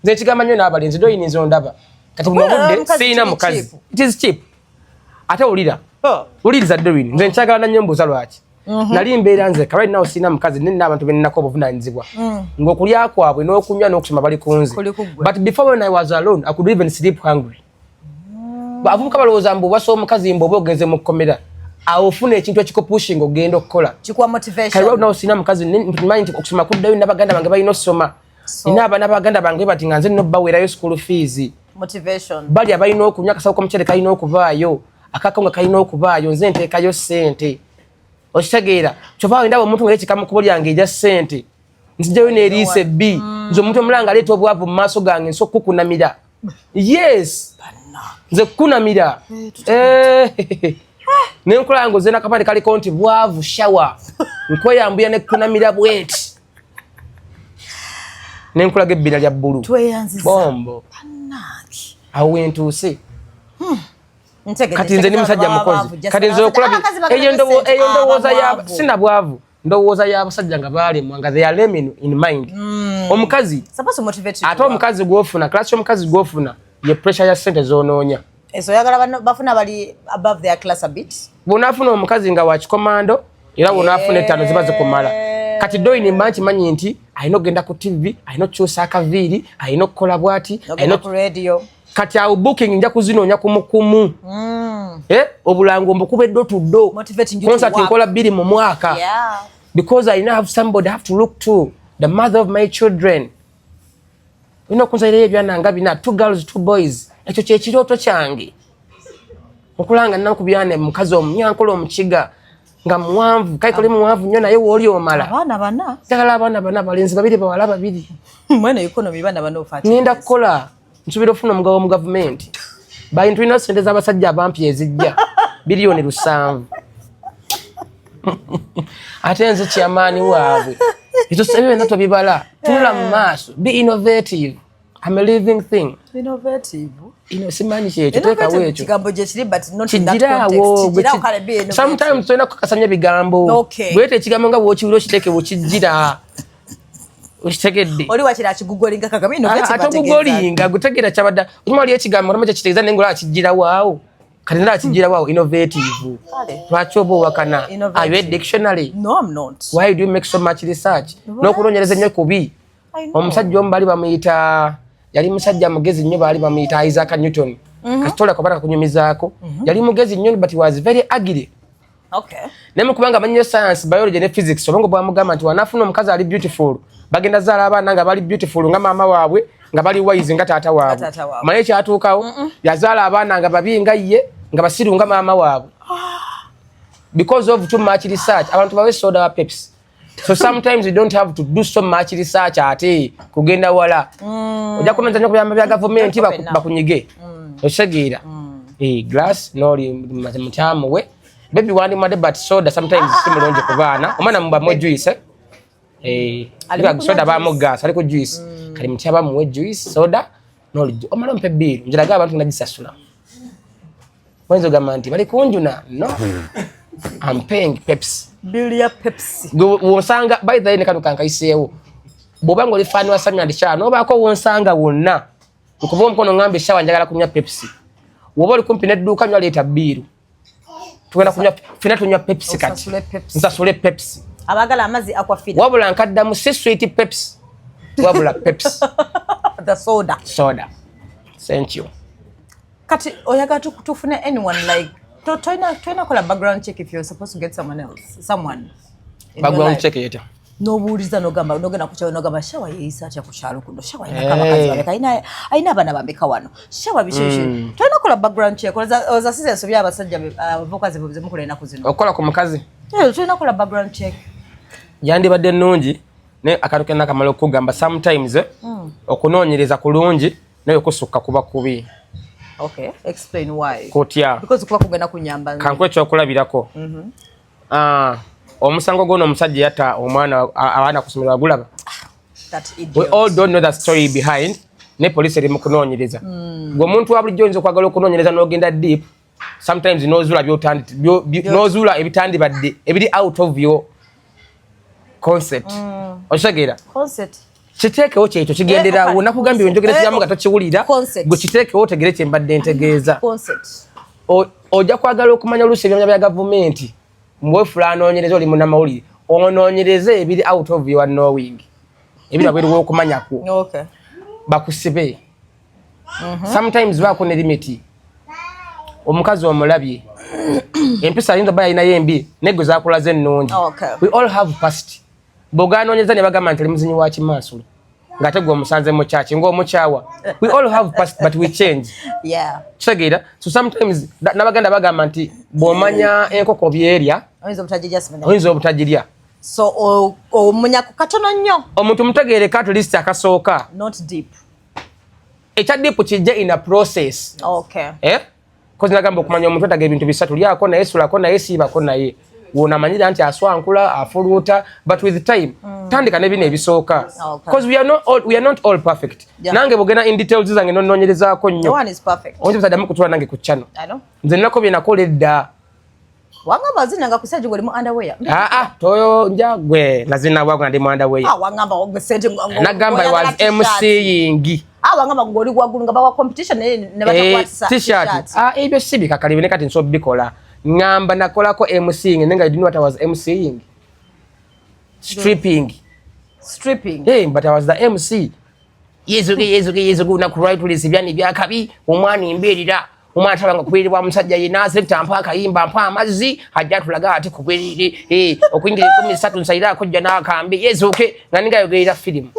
nze nkigamba nnyo n'abalenzi doyinza ondaba kati buno obudde sirina mukazi it is cheap ate olira uliriza Doreen nze nkyagala na nyembuza lwaki nali mbeera nze right now sina mukazi nina abantu benako obuvunanyizibwa ng'okulya kwabwe n'okunywa n'okusoma bali kunze but before when I was alone I could even sleep hungry abavubuka balowooza mbu wasa omukazi mbu oba ogenze mu kkomera awofuna ekintu ekikupushinga ogenda okukola kikuwa motivation kale right now sina mukazi nmanyi nti okusoma kuddayo n'abaganda bange balina okusoma nina abaana baganda bange bati nga nze nina obbawerayo school fees motivation bali abalina okunywa akasawo k'omukyere kalina okuvaayo akakawunga kalina okuvaayo nze nteekayo ssente okitegeera kyova wenda omuntu nga ekikamu kubo lyange ejja ssente nzijjayo n'eriisa ebbi nze omuntu omulanga aleeta obwavu mu maaso gange nso kukunamira yes nze kukunamira nenkola ngo nze nakapande kaliko nti bwavu shawa nkweyambuya ne kukunamira bweti nenkolaga ebbira lya bbulu bombo awo wentuuse kati nze ni musajja mukozi kati nze okulabi eyo ndowooza ya sina bwavu ndowooza y'abasajja nga baalemwa nga they are lame in mind omukazi ate omukazi gw'ofuna klasi y'omukazi gw'ofuna ye pressure ya ssente z'onoonya eso yagala bafuna bali above their class a bit bw'onaafuna omukazi nga wa kikomando era bw'onaafuna ettaano ziba zikumala kati Doreen mba nkimanyi nti alina okugenda ku TV alina okukyusa akaviiri alina okukola bw'ati alina ku radio kati awo booking nja kuzinoonya kumukumu obulango mbukuba eddo tuddo concert nkola 2 mu mwaka because I now have somebody I have to look to the mother of my children ino kunzaire ebyananga bina 2 girls 2 boys ekyo kye kirooto kyange okulanga nakubyane mukazi omunyankola omukiga nga muwanvu kaikole muwanvu nnyo naye wooli omala abaana bana balenzi 2 bawala 2 mwene economy bana bano ofati ninda kukola nsubira ofuna omugabo mu gavumenti bayintu ino sente z'abasajja abampi ezijja biliyoni 7 ate nze kyamaani waabwe ekyo sebyo nato bibala tunula mu maaso be innovative I'm a living thing innovative simanyi kyekyo teekawo ekyo kigambo gye kiri but not in that context kigira okale be innovative sometimes toyina kukasanya bigambo bwete ekigambo nga bwokiwira okiteeke bwokijjira okitegedde oli wakira akigugolinga kagame innovative ate ogugolinga gutegeera kyabadda okimali ekigambo olama kyekitegeeza nengola akijjira waawo kati nala akijjira waawo innovative lwaki oba owakana are you a dictionary no I'm not why do you make so much research n'okunoonyereza ennyo kubi omusajja omu baali bamuyita yali musajja mugezi nnyo baali bamuyita Isaac Newton kasitola kabata kakunyumizaako yali mugezi nnyo but was very ugly naye kubanga amanyiyo science biology ne physics obongo bwamugamba nti wanaafuna omukazi ali beautiful bagenda zaala abaana nga bali beautiful nga maama waabwe nga bali wise nga taata waabwe manye ekyatuukawo yazaala abaana nga babi nga ye nga basiru nga maama waabwe because of too much research abantu bawe soda wa peps so sometimes you don't have to do so much research ate kugenda wala ojja kunonza nnyo kuyamba bya gavumenti bakunyige osegeera glass noli mutyamu we baby wandi made but soda sometimes simulonje ku baana omwana muba mu juice aliba soda ba mu gas aliko juice kali mutyaba mu juice soda noli omala mpe bill njiraga abantu nagisasula mwenzo gamanti bali kunjuna no I'm paying Pepsi bill ya Pepsi wonsanga by the way kanu kankaiseewo bobango lifani wa Samia ndishano obako wonsanga wonna ukuva omukono ngambe shawa njagala kunywa Pepsi woba oli kumpi nedduuka nywa leta bill tugenda kunywa fina tunywa Pepsi kati nsasule Pepsi abagala amazi aquafina wabula nkadda mu sweet Pepsi wabula Pepsi the soda thank you kati oyaga tufune anyone like toina kola background check if you're supposed to get someone background check yeta nobuuliza nogenda kukyalo nogamba shawa yeisa kya kukyalo kuno shawa ina kama kazi babeka aina abana bambeka wano shawa bishishe toina kola background check oza season so bya abasajja abavukazi bobize mukola ina kuzino okola ku mukazi toina kola background check yandi badde nnungi ne akatoke nakamala okugamba sometimes okunoonyereza kulungi nayo kusukka kuba kubi. Okay, explain why. Kotya. Because kuba kugenda kunyamba. Kankwe kyokulabirako. Omusango gono omusajja yatta omwana abaana kusomera gulaba. That idiot. We all don't know that story behind. Ne police eri mukunoonyereza. Gwe omuntu wabulijjo nzo kwagala okunoonyereza n'ogenda deep. Sometimes nozula nozula ebitandi badde ebiri out of your concept. Oshagera. Concept. Kiteekewo kyekyo kigenderawo nakugambye njogera kiyamu gato kiwulira gwe kiteekewo tegere kye mbadde ntegeeza. Concept. ojja kwagala okumanya oluusi ebyama bya gavumenti mbwefula anoonyereza oli munnamawulire onoonyereze ebiri out of your knowing ebiri wabweru w'okumanyako bakusibe sometimes baako ne limiti omukazi omulabye empisa ayinza ba yalinayo embi negwe zakulaze ennungi we all have past bw'ogaanoonyereza ne bagamba nti oli muzinyi wa kimansula ng'ate gwe omusanze mu kyaki ng'omukyawa we all have past but we change kitegeera so sometimes n'abaganda bagamba nti bw'omanya enkoko byerya oyinza obutagirya so omunyako katono nnyo omuntu mutegeereko at least akasooka ekya deep kijja in a process kozi nagamba okumanya omuntu ataga ebintu bisatu lyako naye sulako naye siibako naye wonamanyira nti aswankula afuluuta but with time tandika nebino ebisooka because we are not all perfect nange bwogenda in details zange nonoonyerezaako nnyo oyinza butaddamu kutula nange ku channel nze nnako bye nakola edda wangamba wazinanga ku stage ng'oli mu underwear toyo njagwe nazina bwagwe ndi mu underwear wangamba sente nagamba I was MCing wangamba ng'oli waggulu nga bawa competition ne batakwatisa t-shirt ebyo si bikakali bine kati nsobola bikola ngamba nakolako MCing nenga you know what I was MCing stripping but I was the MC yezuge nakurwaitulisa ebyani byakabi omwana imbeerera omwana tabanga kubeererwa musajja yena selecta mpa akayimba mpa amazzi ajja tulaga ati kubeerere okuyingira 13 nsayira akojja n'akambe yezuke nga ningayogerera firimu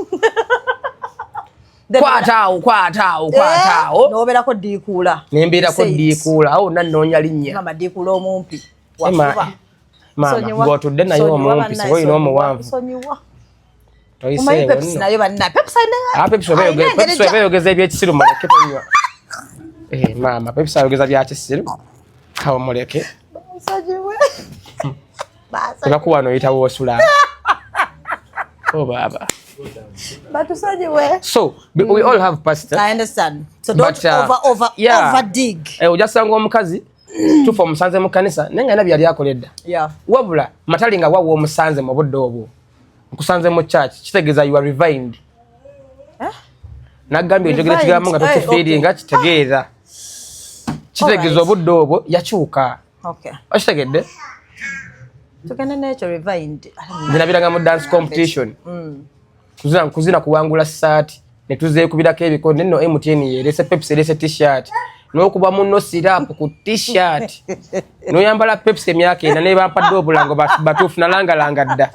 kwataawo nobeerako diikuula nembeerako diikuula awo nannoonya linnya diikuula omumpi maama ng'otudde naye omumpi siba olina omuwanvu Pepsi obeyogeza ebyekisiru muleke tonywa maama Pepsi ayogeza byakisiru kawo muleke tebakuwa noyitawo osula baba so we all have past I understand so don't overdig ojasanga omukazi tufa omusanze mu kanisa nenga alina byali akoledda wabula matali nga wawa omusanze mu budde obwo nkusanze mu church kitegeeza you are revined nagambye njogera kigambo nga tokifiiringa kitegeeza kitegeeza obudde obwo yakyuka okitegedde tugende nekyo revined zinabiranga mu dance competition kuzina kuwangula saati netuzeekubirako ebikondo nno MTN yerese Pepsi erese t-shirt n'okuba munno sirapu ku t-shirt n'oyambala Pepsi emyaka ena nebampadde obulango batuufu nalangalanga dda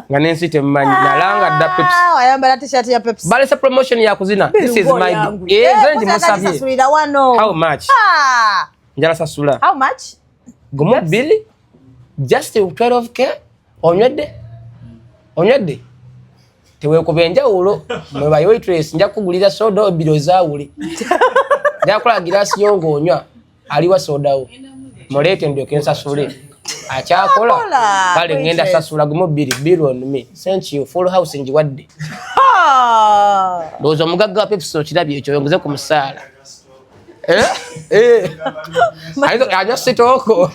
nga n'ensi temumanyi nalanga dda Pepsi wayambala t-shirt ya Pepsi balese promotion ya kuzina this is my nze ndi musabye how much njala sasula how much gumu bili just 12k onywedde teweekuba enjawulo mwe ba waitress nja kugulira soda obiro zaawule nja kola girasi yo ng'onywa aliwa sodawo muleete ndyoke nsasule akyakola kale ngenda sasula gumu bill on me sent you full house njiwadde ndowooza omugagga wa Pepsi okirabye ekyo yongeze ku musaala anywa sitooko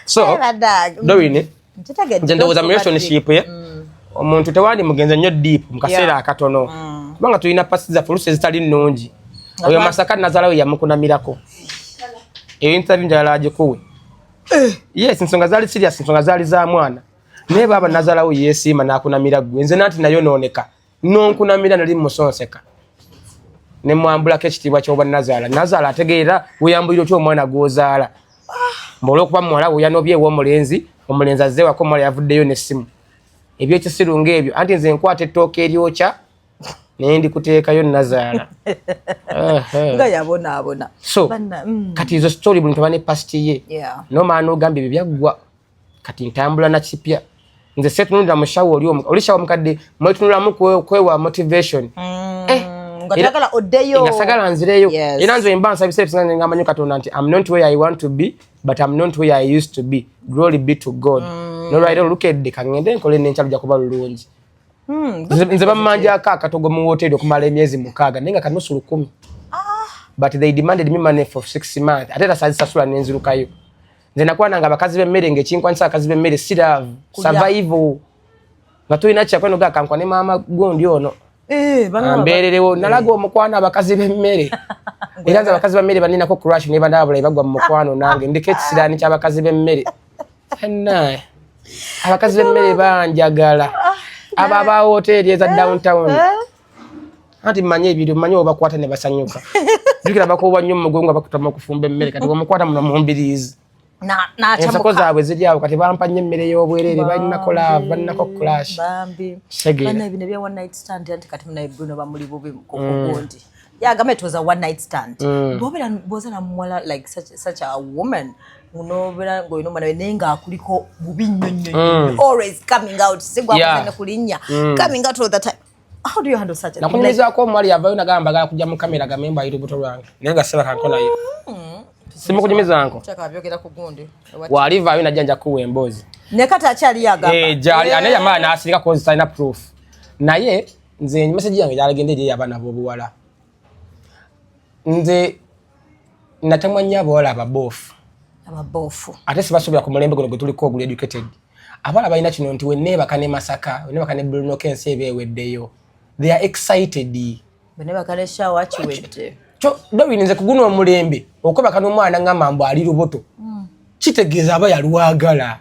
so dowine nze ndowooza mu relationship ye omuntu tewandi mugenze nnyo deep mu kaseera akatono kubanga tulina pasi zaffe oluusi ezitali nnungi oyo Masaka Nazalawo yamukunamirako eyo interview njagala agikuwe yes ensonga zaali serious ensonga zaali za mwana naye baaba Nazalawo yeesiima n'akunamira ggwe nze nanti nayo nooneka nonkunamira nali musonseka ne mwambulako ekitiibwa ky'obwa Nazaala ategeera weyambulira otya omwana gw'ozaala olw'okuba muwala we yanobyewo omulenzi azzeewako omuwala yavuddeyo n'essimu ebyekisiru ng'ebyo anti nze nkwata ettooka eryokya naye ndikuteekayo Nazaala nga yabonaabona so kati izo story buli ntaba ne pasti ye nomaana ogambye ebyo byaggwa kati ntambula nakipya nze setunulira mushawo oli shawo mukadde mwetunulamu kwewa motivation ngatagala oddeyo ngasagala nzireyo era nze mba nsabise ebisinga ngamba nnyo Katonda nti I'm not where I want to be but I'm not where I used to be glory be to God nolwairo olukedde kangende nkole n'enkya lujja kuba lulungi nze bammanjako akatogo mu woteri okumala emyezi 6 naye nga kanusu 10 but they demanded me money for 6 months ate era sasula n'enzirukayo nze nakwananga abakazi b'emmere ng'ekinkwanisa abakazi b'emmere siraavu survival nga tulina kyakweno gakankwa ne maama gondi ono mbeererewo nalaga omukwana abakazi b'emmere Iraza abakazi b'emmere banina ko crush ne bandabula bagwa mu mukwano nange ndike ekisirani ky'abakazi b'emmere. Naye abakazi b'emmere banjagala. Aba hoteli eza downtown. Ati manye ebiro manye obakwata ne basanyuka. Dukira bakoba nnyo mugongo bakutama kufumba emmere kati bamukwata mu mbirizi. Na chamuka zaabwe ziri awo kati bampa nnyo emmere y'obwerere balina kola balina ko crash. Bambi. Segera. Bana bino bya one night stand anti kati mna Bruno bamuli bubi kukundi. Yeah, it was a one night stand. Bobela bozana mwala like such a woman. Unobela ngo ino mana nenga kuliko bubi nnyo. Always coming out. Sigwa kuzana kulinya. Coming out all the time. How do you handle such a thing? Nakunyeza ko mwali yavayo nagamba ga kujja mu kamera ga memba iri buto lwange. Nenga seba kankona yo. Simu kunyeza anko. Chaka byogera kugundi. Waliva yo najanja kuwe embozi. Nekata achali yagamba. Jali aneya mana asirika ko sign up proof. Naye nze message yange yalagende abana bobuwala. Nze natamanya bola ababofu. Ate sibasobya ku mulembe gono gutuli ko educated. Abala balina kino nti weneba kane Masaka, weneba kane Bruno Kense beweddeyo. They are excited. Weneba kane shawa chiwedde. Dawi nze kuguno omulembe okuba kano mwana ngamba mbu ali ruboto. Kitegeeza aba yalwagala.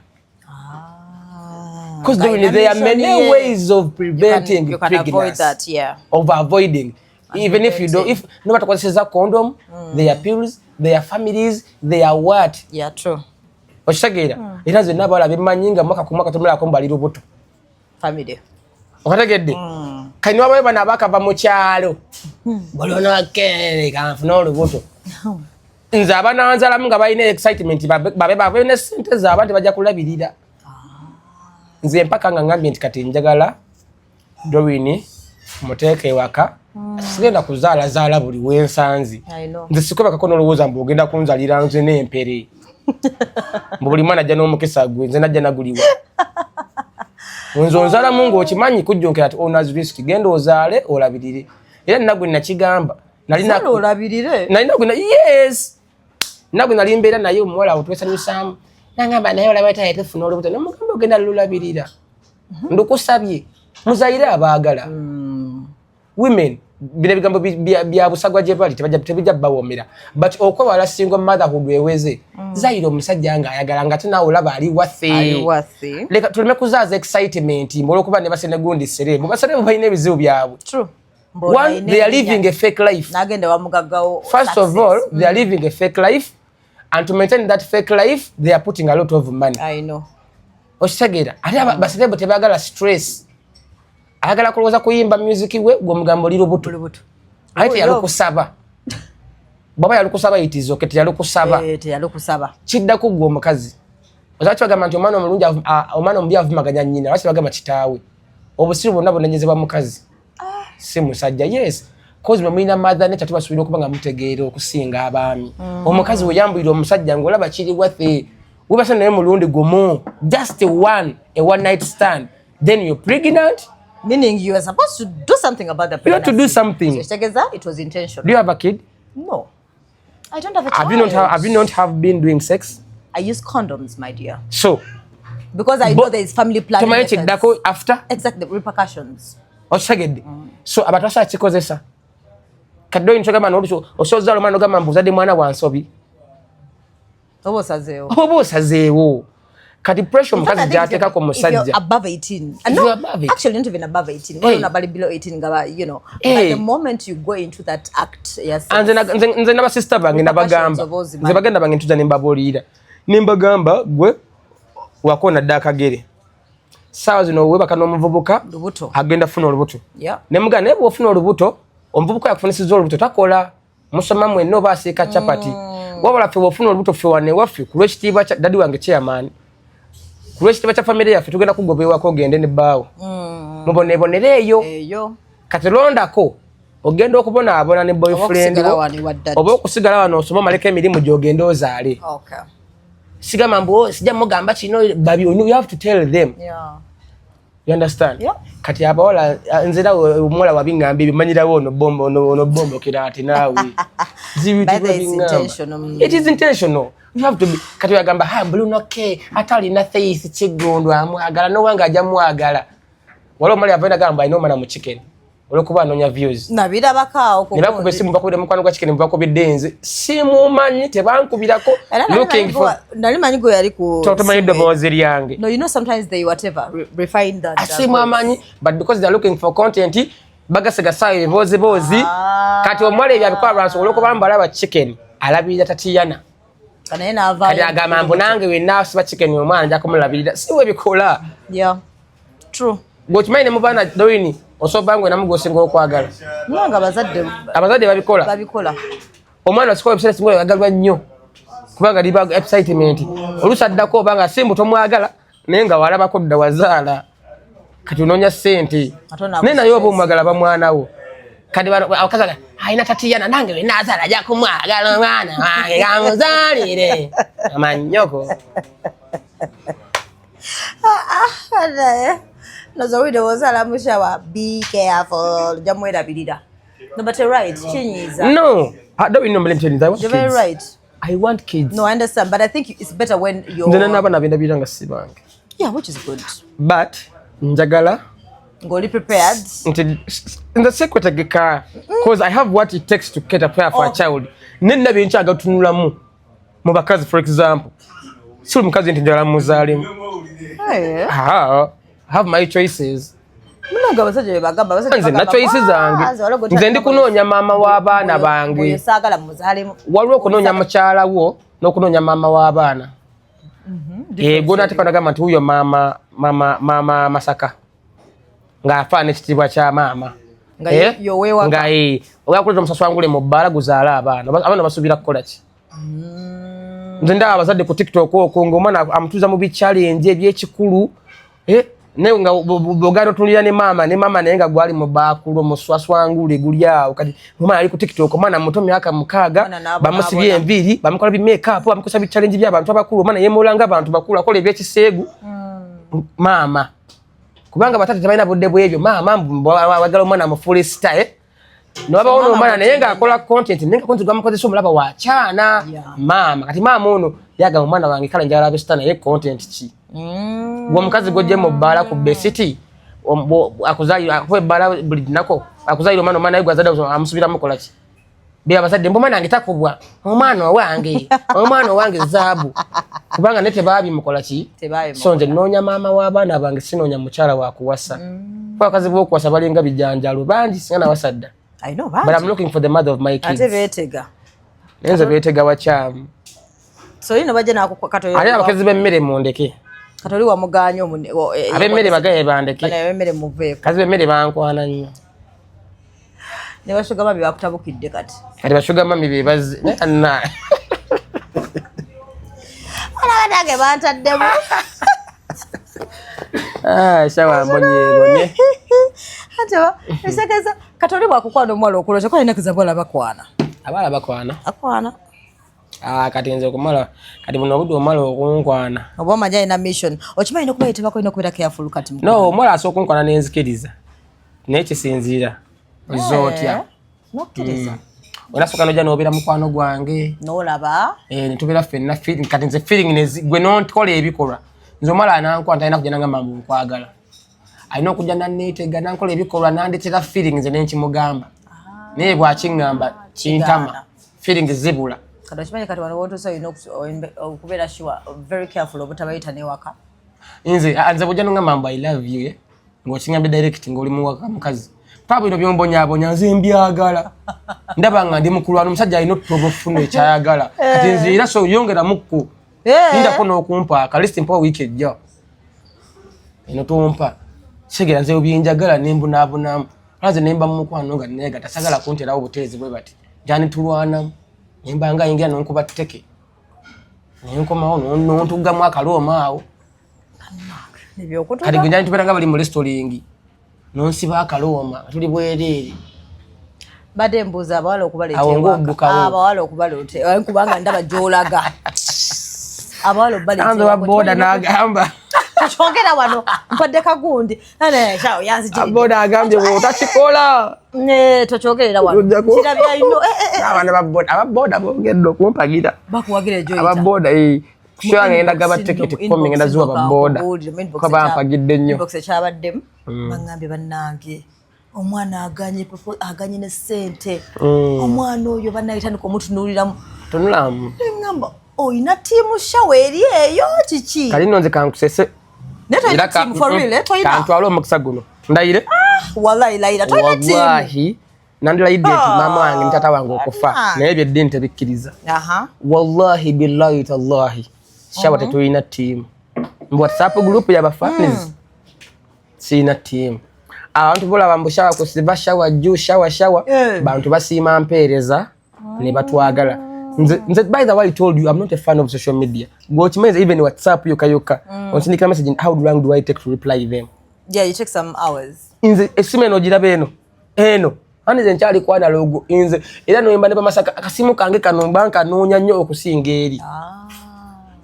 Because there are many ways of preventing you can avoid that, yeah. Of avoiding. Even if you don't, if no matter what says a condom, their pills, their families, their what? Yeah, true. Oshagera. It has never been manyinga mwaka kumwaka tumula ko mbali rubuto. Family. Okatagedde. Kanywa babe bana bakava mu kyalo. Bolona kere kanfuna rubuto. Nze abana anzala nga bayina excitement babe ne sente za abantu bajja kulabirira. Nze mpaka ngambye nti kati njagala Doreen muteke waka. Sigenda kuzaala buli wensanzi. Nze sikoba kakono lowooza mbu ogenda kunzalira nze n'empere. Buli mwana ajja n'omukisa gwe nze najja naguliwa. Nze onzala mungu okimanyi kujjonkera ati onazi risk genda ozaale olabirire. Era nagwe nakigamba. Nalina olabirire. Nalina gwe yes. Nagwe nalimbeera naye omuwala otwesanyusamu. Nangamba naye olabata yetefuna olubuto n'omugamba ogenda lulabirira. Ndukusabye muzaire abaagala. Women bine bigambo bya busagwa je bali tebajja bawomera but okwawala single motherhood weweze zairo omusajja nga ayagala nga tuna olaba ali wathe leka tulime kuzaza excitement mbolo kuba ne basene gundi serebo basene bayine bizibu byabo. True. One, they are living a fake life. Nagende wamugagawo. First of all, they are living a fake life, and to maintain that fake life they are putting a lot of money. I know. Oshagera ate basene tebagala stress. Agala kuloza kuyimba music we gwo mugambo liro buto. Ate yalukusaba. Baba yalukusaba itizo kete yalukusaba. Yalukusaba. Kidda ku gwo mukazi. Ozachi bagamba nti omwana omulungi omwana ombi avumaganya nnyina. Basi bagamba kitaawe. Obusiru bonna bonnanyezebwa mukazi. Si musajja yes. Cause mwina mother ne tatuba subira okubanga mutegeera okusinga abaami. Omukazi we yambulira omusajja ngolaba kiri wathe. Webasa naye mulundi gumu. Just a one night stand. Then you're pregnant. Meaning you are supposed to do something about the pregnancy. You have to do something. So it was intentional. Do you have a kid? No. I don't have a child. Have you not been doing sex? I use condoms, my dear. So? Because I know there is family planning. Tumaye after? Exactly, the repercussions. Oshagedde. So abatasa kikozesa. Kaddo intogama n'olucho osozalo mano gama mbuzade mwana wa nsobi. Obosazeewo. Kati pressure mukazi jateka ko musajja. If you're above 18. And no, actually not even above 18. When you're below 18, you know. But the moment you go into that act, yes. And nze naba sister bange nabagamba. Nze bagenda bange ntuja nimbabolira. Nimbagamba gwe wakona dakagere. Sawa zino weba kana omuvubuka agenda funa olubuto. Yeah. Nemuga nebo ofuna olubuto, omuvubuka yakufunisiza olubuto takola. Musoma mwe no basika chapati. Wabala fe ofuna olubuto fe wane wafi kulwekitiibwa dadi wange chairman. Kulwekitiibwa cha family yaffe tugenda kugobewa ko gende ne bawo. Mubonebonere eyo. Kati londako ogenda okubona abona ne boyfriend oba okusigala wano osoma maleka emirimu gyogenda ozaale. Okay. Siga mambo sija mugamba kino babi you have to tell them. Yeah. You understand? Yeah. Kati abaola nzira omuola wabingambi bimanyira wono bombo kirati nawe. It is intentional. You have to be kati yagamba Bruno K atali na face kigondo amwagala no wanga ajamwagala. Walo mali avenda gamba ino mana mu chicken. olwokuba anonya views nabirabakaawo ku nebakuba essimu bakubira mukwano gwa Chicken bakubidde nze simumanyi tebankubirako looking for nali manyi gwe yali ku totomanyi eddoboozi lyange no you know sometimes they whatever refine that simumanyi but because they are looking for content bagasegasaayo ebiboozi kati omuwala ebyo abikola lwansi olwokuba mbalaba Chicken alabirira Tatiana kati agamba mbu nange wenna asiba Chicken omwana nja kumulabirira siwe bikola yeah true gwokimanyi ne mubaana Doreen osoba ngwe namugosinga okwagala nga abazadde babikola omwana wasikola ebiseera singa yagalwa nnyo kubanga liba excitement olusaddako obanga simbu tomwagala naye nga walabako dda wazaala kati onoonya ssente naye naye oba omwagala bamwanawo kati akazaga ayina Tatiana nange wenna azaala ajja kumwagala omwana wange gamuzaalire amanyoko Nazawide wazala mushawa be careful jamwerabirira no but you're right chinyiza no I don't know Melinda I want you're kids. very right I want kids no I understand but I think it's better when you're nze nabana binda biranga sibange yeah which is good but njagala ngoli prepared in the secret ageka because I have what it takes to get a prayer for a child nenna binchaga tunulamu mu bakazi for example sulu mukazi ntinjala muzalimu I have my choices. Munanga basaje bebagamba basaje nze na choices zange nze ndi kunoonya mama w'abaana bange yesagala muzalimu waliwo okunoonya mukyala wo n'okunoonya mama w'abaana gona tekanaga nti huyo mama Masaka ng'afaana ekitiibwa kya maama nga oyakuleta omusasi wangule mu bbaala guzaala abaana basuubira kukola ki nze ndaba abazadde ku TikTok okwo ng'omwana amutuuza mu bichallenge ebyekikulu naye nga bogano tulira ne mama naye nga gwali mu bakulo muswaswangule guli awo kati omwana ali ku TikTok omwana muto myaka 6 bamusibye enviri bamukola bi make up bamukosa bi challenge by'abantu abakulu omwana yemulanga abantu bakulu akola ebyekiseegu mama kubanga batatu tebalina budde bwebyo mama bagala omwana mu full style no baba ono omwana naye nga akola content nenga content gwamukozesa omulaba wakyana mama kati mama ono yaga omwana wange kala njala abestana ye content ki omukazi gojje mu bbaala ku besiti akuzaalira akwe bbaala buli dinako akuzaalira omwana yegwazadde amusubira mukola ki bya abazadde mbo mwana ngitakubwa omwana wange zaabu kubanga nete baabi mukola ki so nze noonya maama w'abaana bange sinoonya mukyala wa kuwasa abakazi b'okuwasa balinga bijanjalo bangi singa nawasadda I know but I'm looking for the mother of my kids ate beetega nenze beetega wakyamu so yino baje nakukatoyo ali abakazi b'emmere mundeke katoli wa muganyo ab'emmere bagaye bandeke ab'emmere muveeko kazi b'emmere bankwana nnyo ne bashuga mami bakutabukidde kati bashuga mami bebazi anna wala badage bantaddemu shawa mbonye Hatewa, nisekeza katoli bwakukwana omwala okulosha kwa inakiza bola bakwana. Abala bakwana. Akwana. Kati nze kumala kati muno budde omwala okunkwana. Obo majja ina mission. Okimanyi okubayite bako ina kubira careful kati mukwana. No, omwala asokunkwana nenzikiriza. Nekisinzira. Izotya. Nokiriza. Olasoka noja nobera mukwano gwange. Nolaba. Nitubera fenna feeling kati nze feeling nezi gwe nonkola ebikolwa. Nze omwala anankwanta alina kujja nanga mambu nkwagala. Alina okujja nanneetega nankola ebikolwa nandetera feelings nenkimugamba. Naye bw'akingamba kintama feelings zibula. Kati okimanyi kati wano wotuusa olina okubeera sure very careful obutabayita n'ewaka. Nze bujja nongamba mbu I love you ng'okingambe direct ng'oli muwaka mukazi. Paba bino byombonyabonya nze mbyagala. Ndaba nga ndi mukulwana omusajja alina okutoba okufuna ekyayagala. Kati nze era so yongera mukku. Ndako n'okumpa akalisti mpa wiiki ejja. Eno tumpa. Segera nze obyenjagala nembunaabunamu. Alaze nemba mu mukwano nga nega tasagala kunterawo obuteezi bwe bati. Jani tulwanamu. Nemba nga yingira nonkuba tteke. Nenkomawo nontuggamu akalooma awo. Kati gwe njani tubeera nga bali mu restoring. Nonsiba akalooma tuli bwereere. Badde mbuuza abawala okubaleeta abawala okubaleeta kubanga ndaba gy'olaga. Abawala obaleeta ewaka. Boda n'agamba. Chongera wano mpadde kagundi nane chao yanzije aboda agambye wotakikola tochogerera wano kirabya ino ababoda bogedde okumpagira bakuwagira joyita ababoda kusha ngenda gaba ticket kombi ngenda zuwa ababoda ko bampagidde nnyo inbox ekyabaddemu bangambye bannange omwana aganye ne ssente omwana oyo banayitani kumutunuliramu tunulamu ngamba oyina tiimu shawa eri eyo kiki kali nonze kankusese netoyina tiimu for real toyina kantwala omukisa guno ndayire wallahi laira toyina tiimu wallahi nandilayidde nti maama wange ne tata wange okufa naye byeddini tebikkiriza wallahi billahi tallahi shawa tetulina tiimu mu WhatsApp group y'abafanizi sina tiimu abantu bolaba mbu shawa kusiba shawa juu shawa bantu basiima mpeereza ne batwagala nze by the way I told you I'm not a fan of social media which means even WhatsApp yoka onsindika message how long do I take to reply them you take some hours nze esime no giraba eno anize nkyali kwana logo nze era noyemba ne bamasaka akasimu kange kanombanka noonya nnyo okusinga eri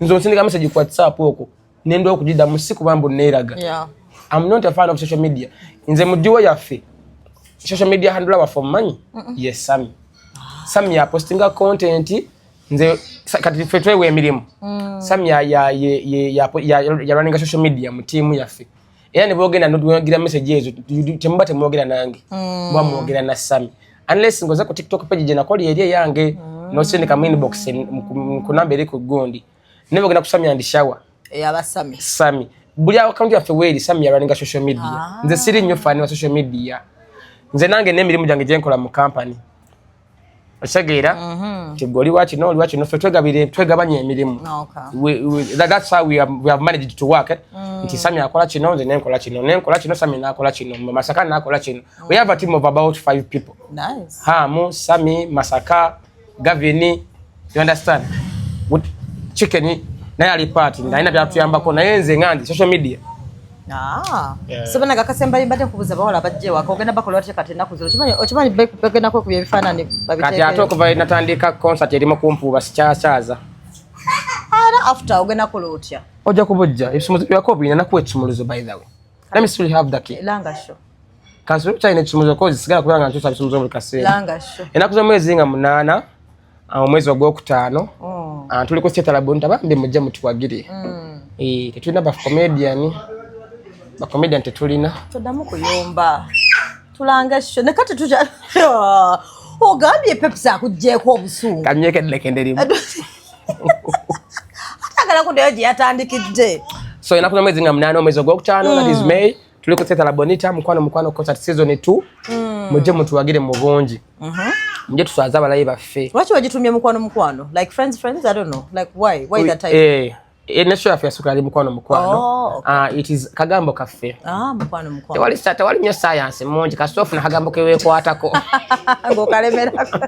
nze onsindika message ku WhatsApp oko nendo okujida musiku bambo neeraga I'm not a fan of social media nze mudiwo yaffe social media handler wa for money yes Sami ya postinga content nze kati fetwe we emirimu Sami ya running social media mu team yaffe era ne bogenda ndogira message ezo tembate mwogera nange bwa mwogera na Sami unless ngoza ku TikTok page je nakoli eri yange no send ka inbox ku number eri ku gondi ne bogenda ku Sami and shower ya Sami buli account yaffe we Sami ya running social media nze siri nnyo fan wa social media nze nange n'emirimu jange je nkola mu company Osagera kigoli wachi no twegabanye emirimu that's how we have managed to work nti Sami akola kino nze nenkola kino Sami nakola kino Masaka nakola kino we have a team of about 5 people nice Hamu Sami Masaka Gavini you understand with chicken na ali party na ina byatuyambako na yenze ngandi social media Sabana gakasemba libate kubuza bawala bajje wakogenda bakola wate katenda kuziro okimanyi bekugenda ko kubifanani babiteke kati atoko vai natandika concert erimo kumpuba sichachaza after ogenda kolotya oja kubujja ebisumuzo byako bina nakuwe ekisumuluzo by the way let me still have the key langa show kanso chine ekisumuzo kozi sigala kulanga ntusa ebisumuzo buli kaseera langa show enakuza mwezi nga 8 omwezi ogwokutaano tuli ku State Labonta bambe mujja mutuwagire tetulina ba comedian bakomedian tetulina todamu kuyomba tulanga sho ne kati tuja ogambye pepsa kujjeko obusungu kanyeke lekenderimu atagala kudeje yatandikidde so inakuza mwezi nga 8 omwezi ogwokutaano that is May tuli ku State Labonta mukwano concert season 2 mujje mutuwagire mu bungi nje tusaza abalayi baffe lwaki wagitumye mukwano like friends I don't know like why that type Nesho ya sukali mukwano it is kagambo kaffe mukwano wali nnyo science mungi kasofu na kagambo kewekwatako ng'okalemerako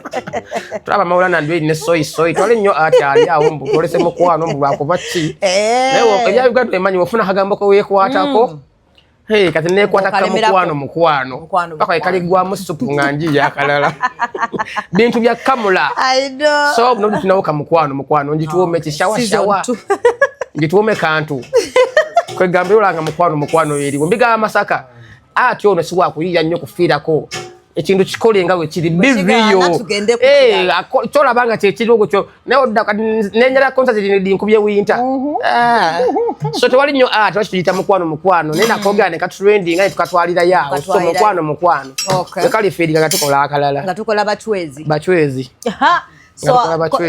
tulaba Maulana ndwe ne soy twali nnyo atali awo mbu tolese mukwano mbu lwakuba ki naye ebya Uganda emanyi ofuna kagambo kewekwatako kati nekwataka mukwano paka ikaligwamu supu nganji yakalala bintu bya kamula so no tunawoka mukwano njituome kishawa njituome kantu kwegambe ulanga mukwano eri mbiga Masaka ati ono siwa kuyiya nnyo kufirako ekintu kikolenga we kiri biviyo chola banga kyekiroko kyo nenyala concert ni nkubye winter so tewali nnyo twakiyita mukwano nena kogane ka trending ngai tukatwalira yawo so mukwano kali feeding nga tukola akalala nga tukola bachwezi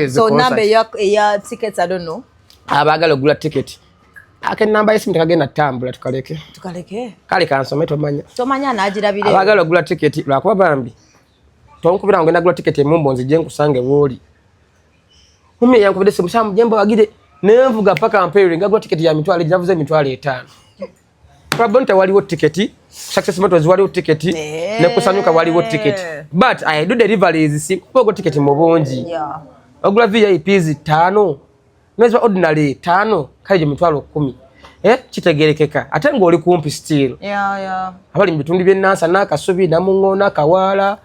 so number ya tickets I don't know abagala ogula ticket ake namba yesi mtakagenda tambula tukaleke kali kansome tomanya najirabire abagala ogula ticket lwakuba bambi tonkubira ngenda gula ticket emumbonzi je nkusange woli mumye yankubide semushamu jembo wagide nemvuga paka mpere ngagula ticket ya mitwale javuze mitwale 5 Labonta waliwo ticket Success Motors waliwo ticket ne kusanyuka waliwo ticket but I do deliveries sikupogo ticket mubonji ogula VIPs 5 Neza ordinary 5 kaje mitwalo 10 kitegerekeka ate ngoli kumpi still abali mbitundu byenansa nakasubi namungona kawala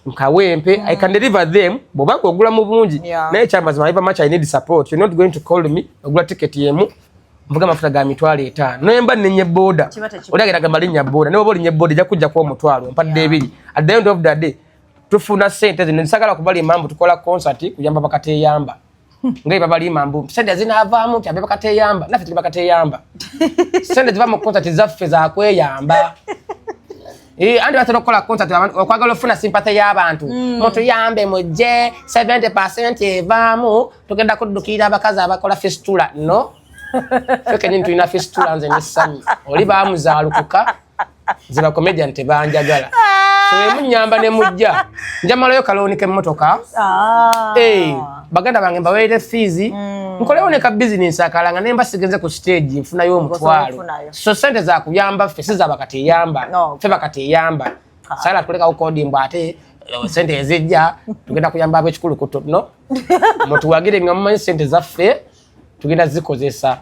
mkawempe I can deliver them bobango ogula mu bungi naye chambers maiva much I need support you're not going to call me ogula ticket yemu mvuga mafuta ga mitwalo 5 noyemba nenye boda odagera gamalinya boda nebo bolinye boda jakujja kwa mutwalo mpadde ebiri at the end of the day tufuna sente zinsagala kubali mambo tukola concert kuyamba bakate yamba ngai babali mambo sende zinavaamu kyabe bakate yamba nafe tuli bakate yamba sende ziva mu concert zaffe za kweyamba Andi batera okukola concert okwagala ofuna sympathy y'abantu. Mutuyambe mujje 70% evaamu tugenda kuddukira abakazi abakola fistula. No. Feke nyintu tulina fistula nze ne Sami. Oli baamuzaalukuka ziba comedian tebanjagala. So munyamba ne mujja. Njamalayo kalooni k'emmotoka. Baganda bange mbaweere fees. Nkolewo ne ka business akalanga ne mbasigenze ku stage nfunayo omutwalo. So sente za kuyamba ffe si za bakati yamba. Ffe bakati yamba. Sala tuleka ukodi mbate sente ezijja tugenda kuyamba ab'ekikulu kuto no. Mutuwagire nga mumanyi sente zaffe tugenda zikozesa.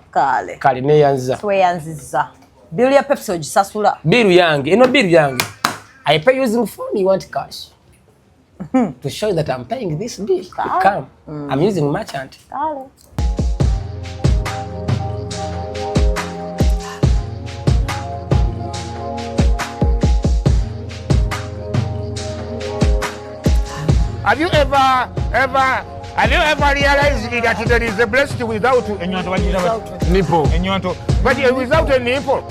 Kale neyanza. Tweyanziza. Bill ya Pepsi ogisasula. Bill yange. Eno bill yange. I pay using phone, you want cash. To show that I'm paying this bill. Come. I'm using merchant. Have you ever realized that there is a breast without a nipple? But without a nipple.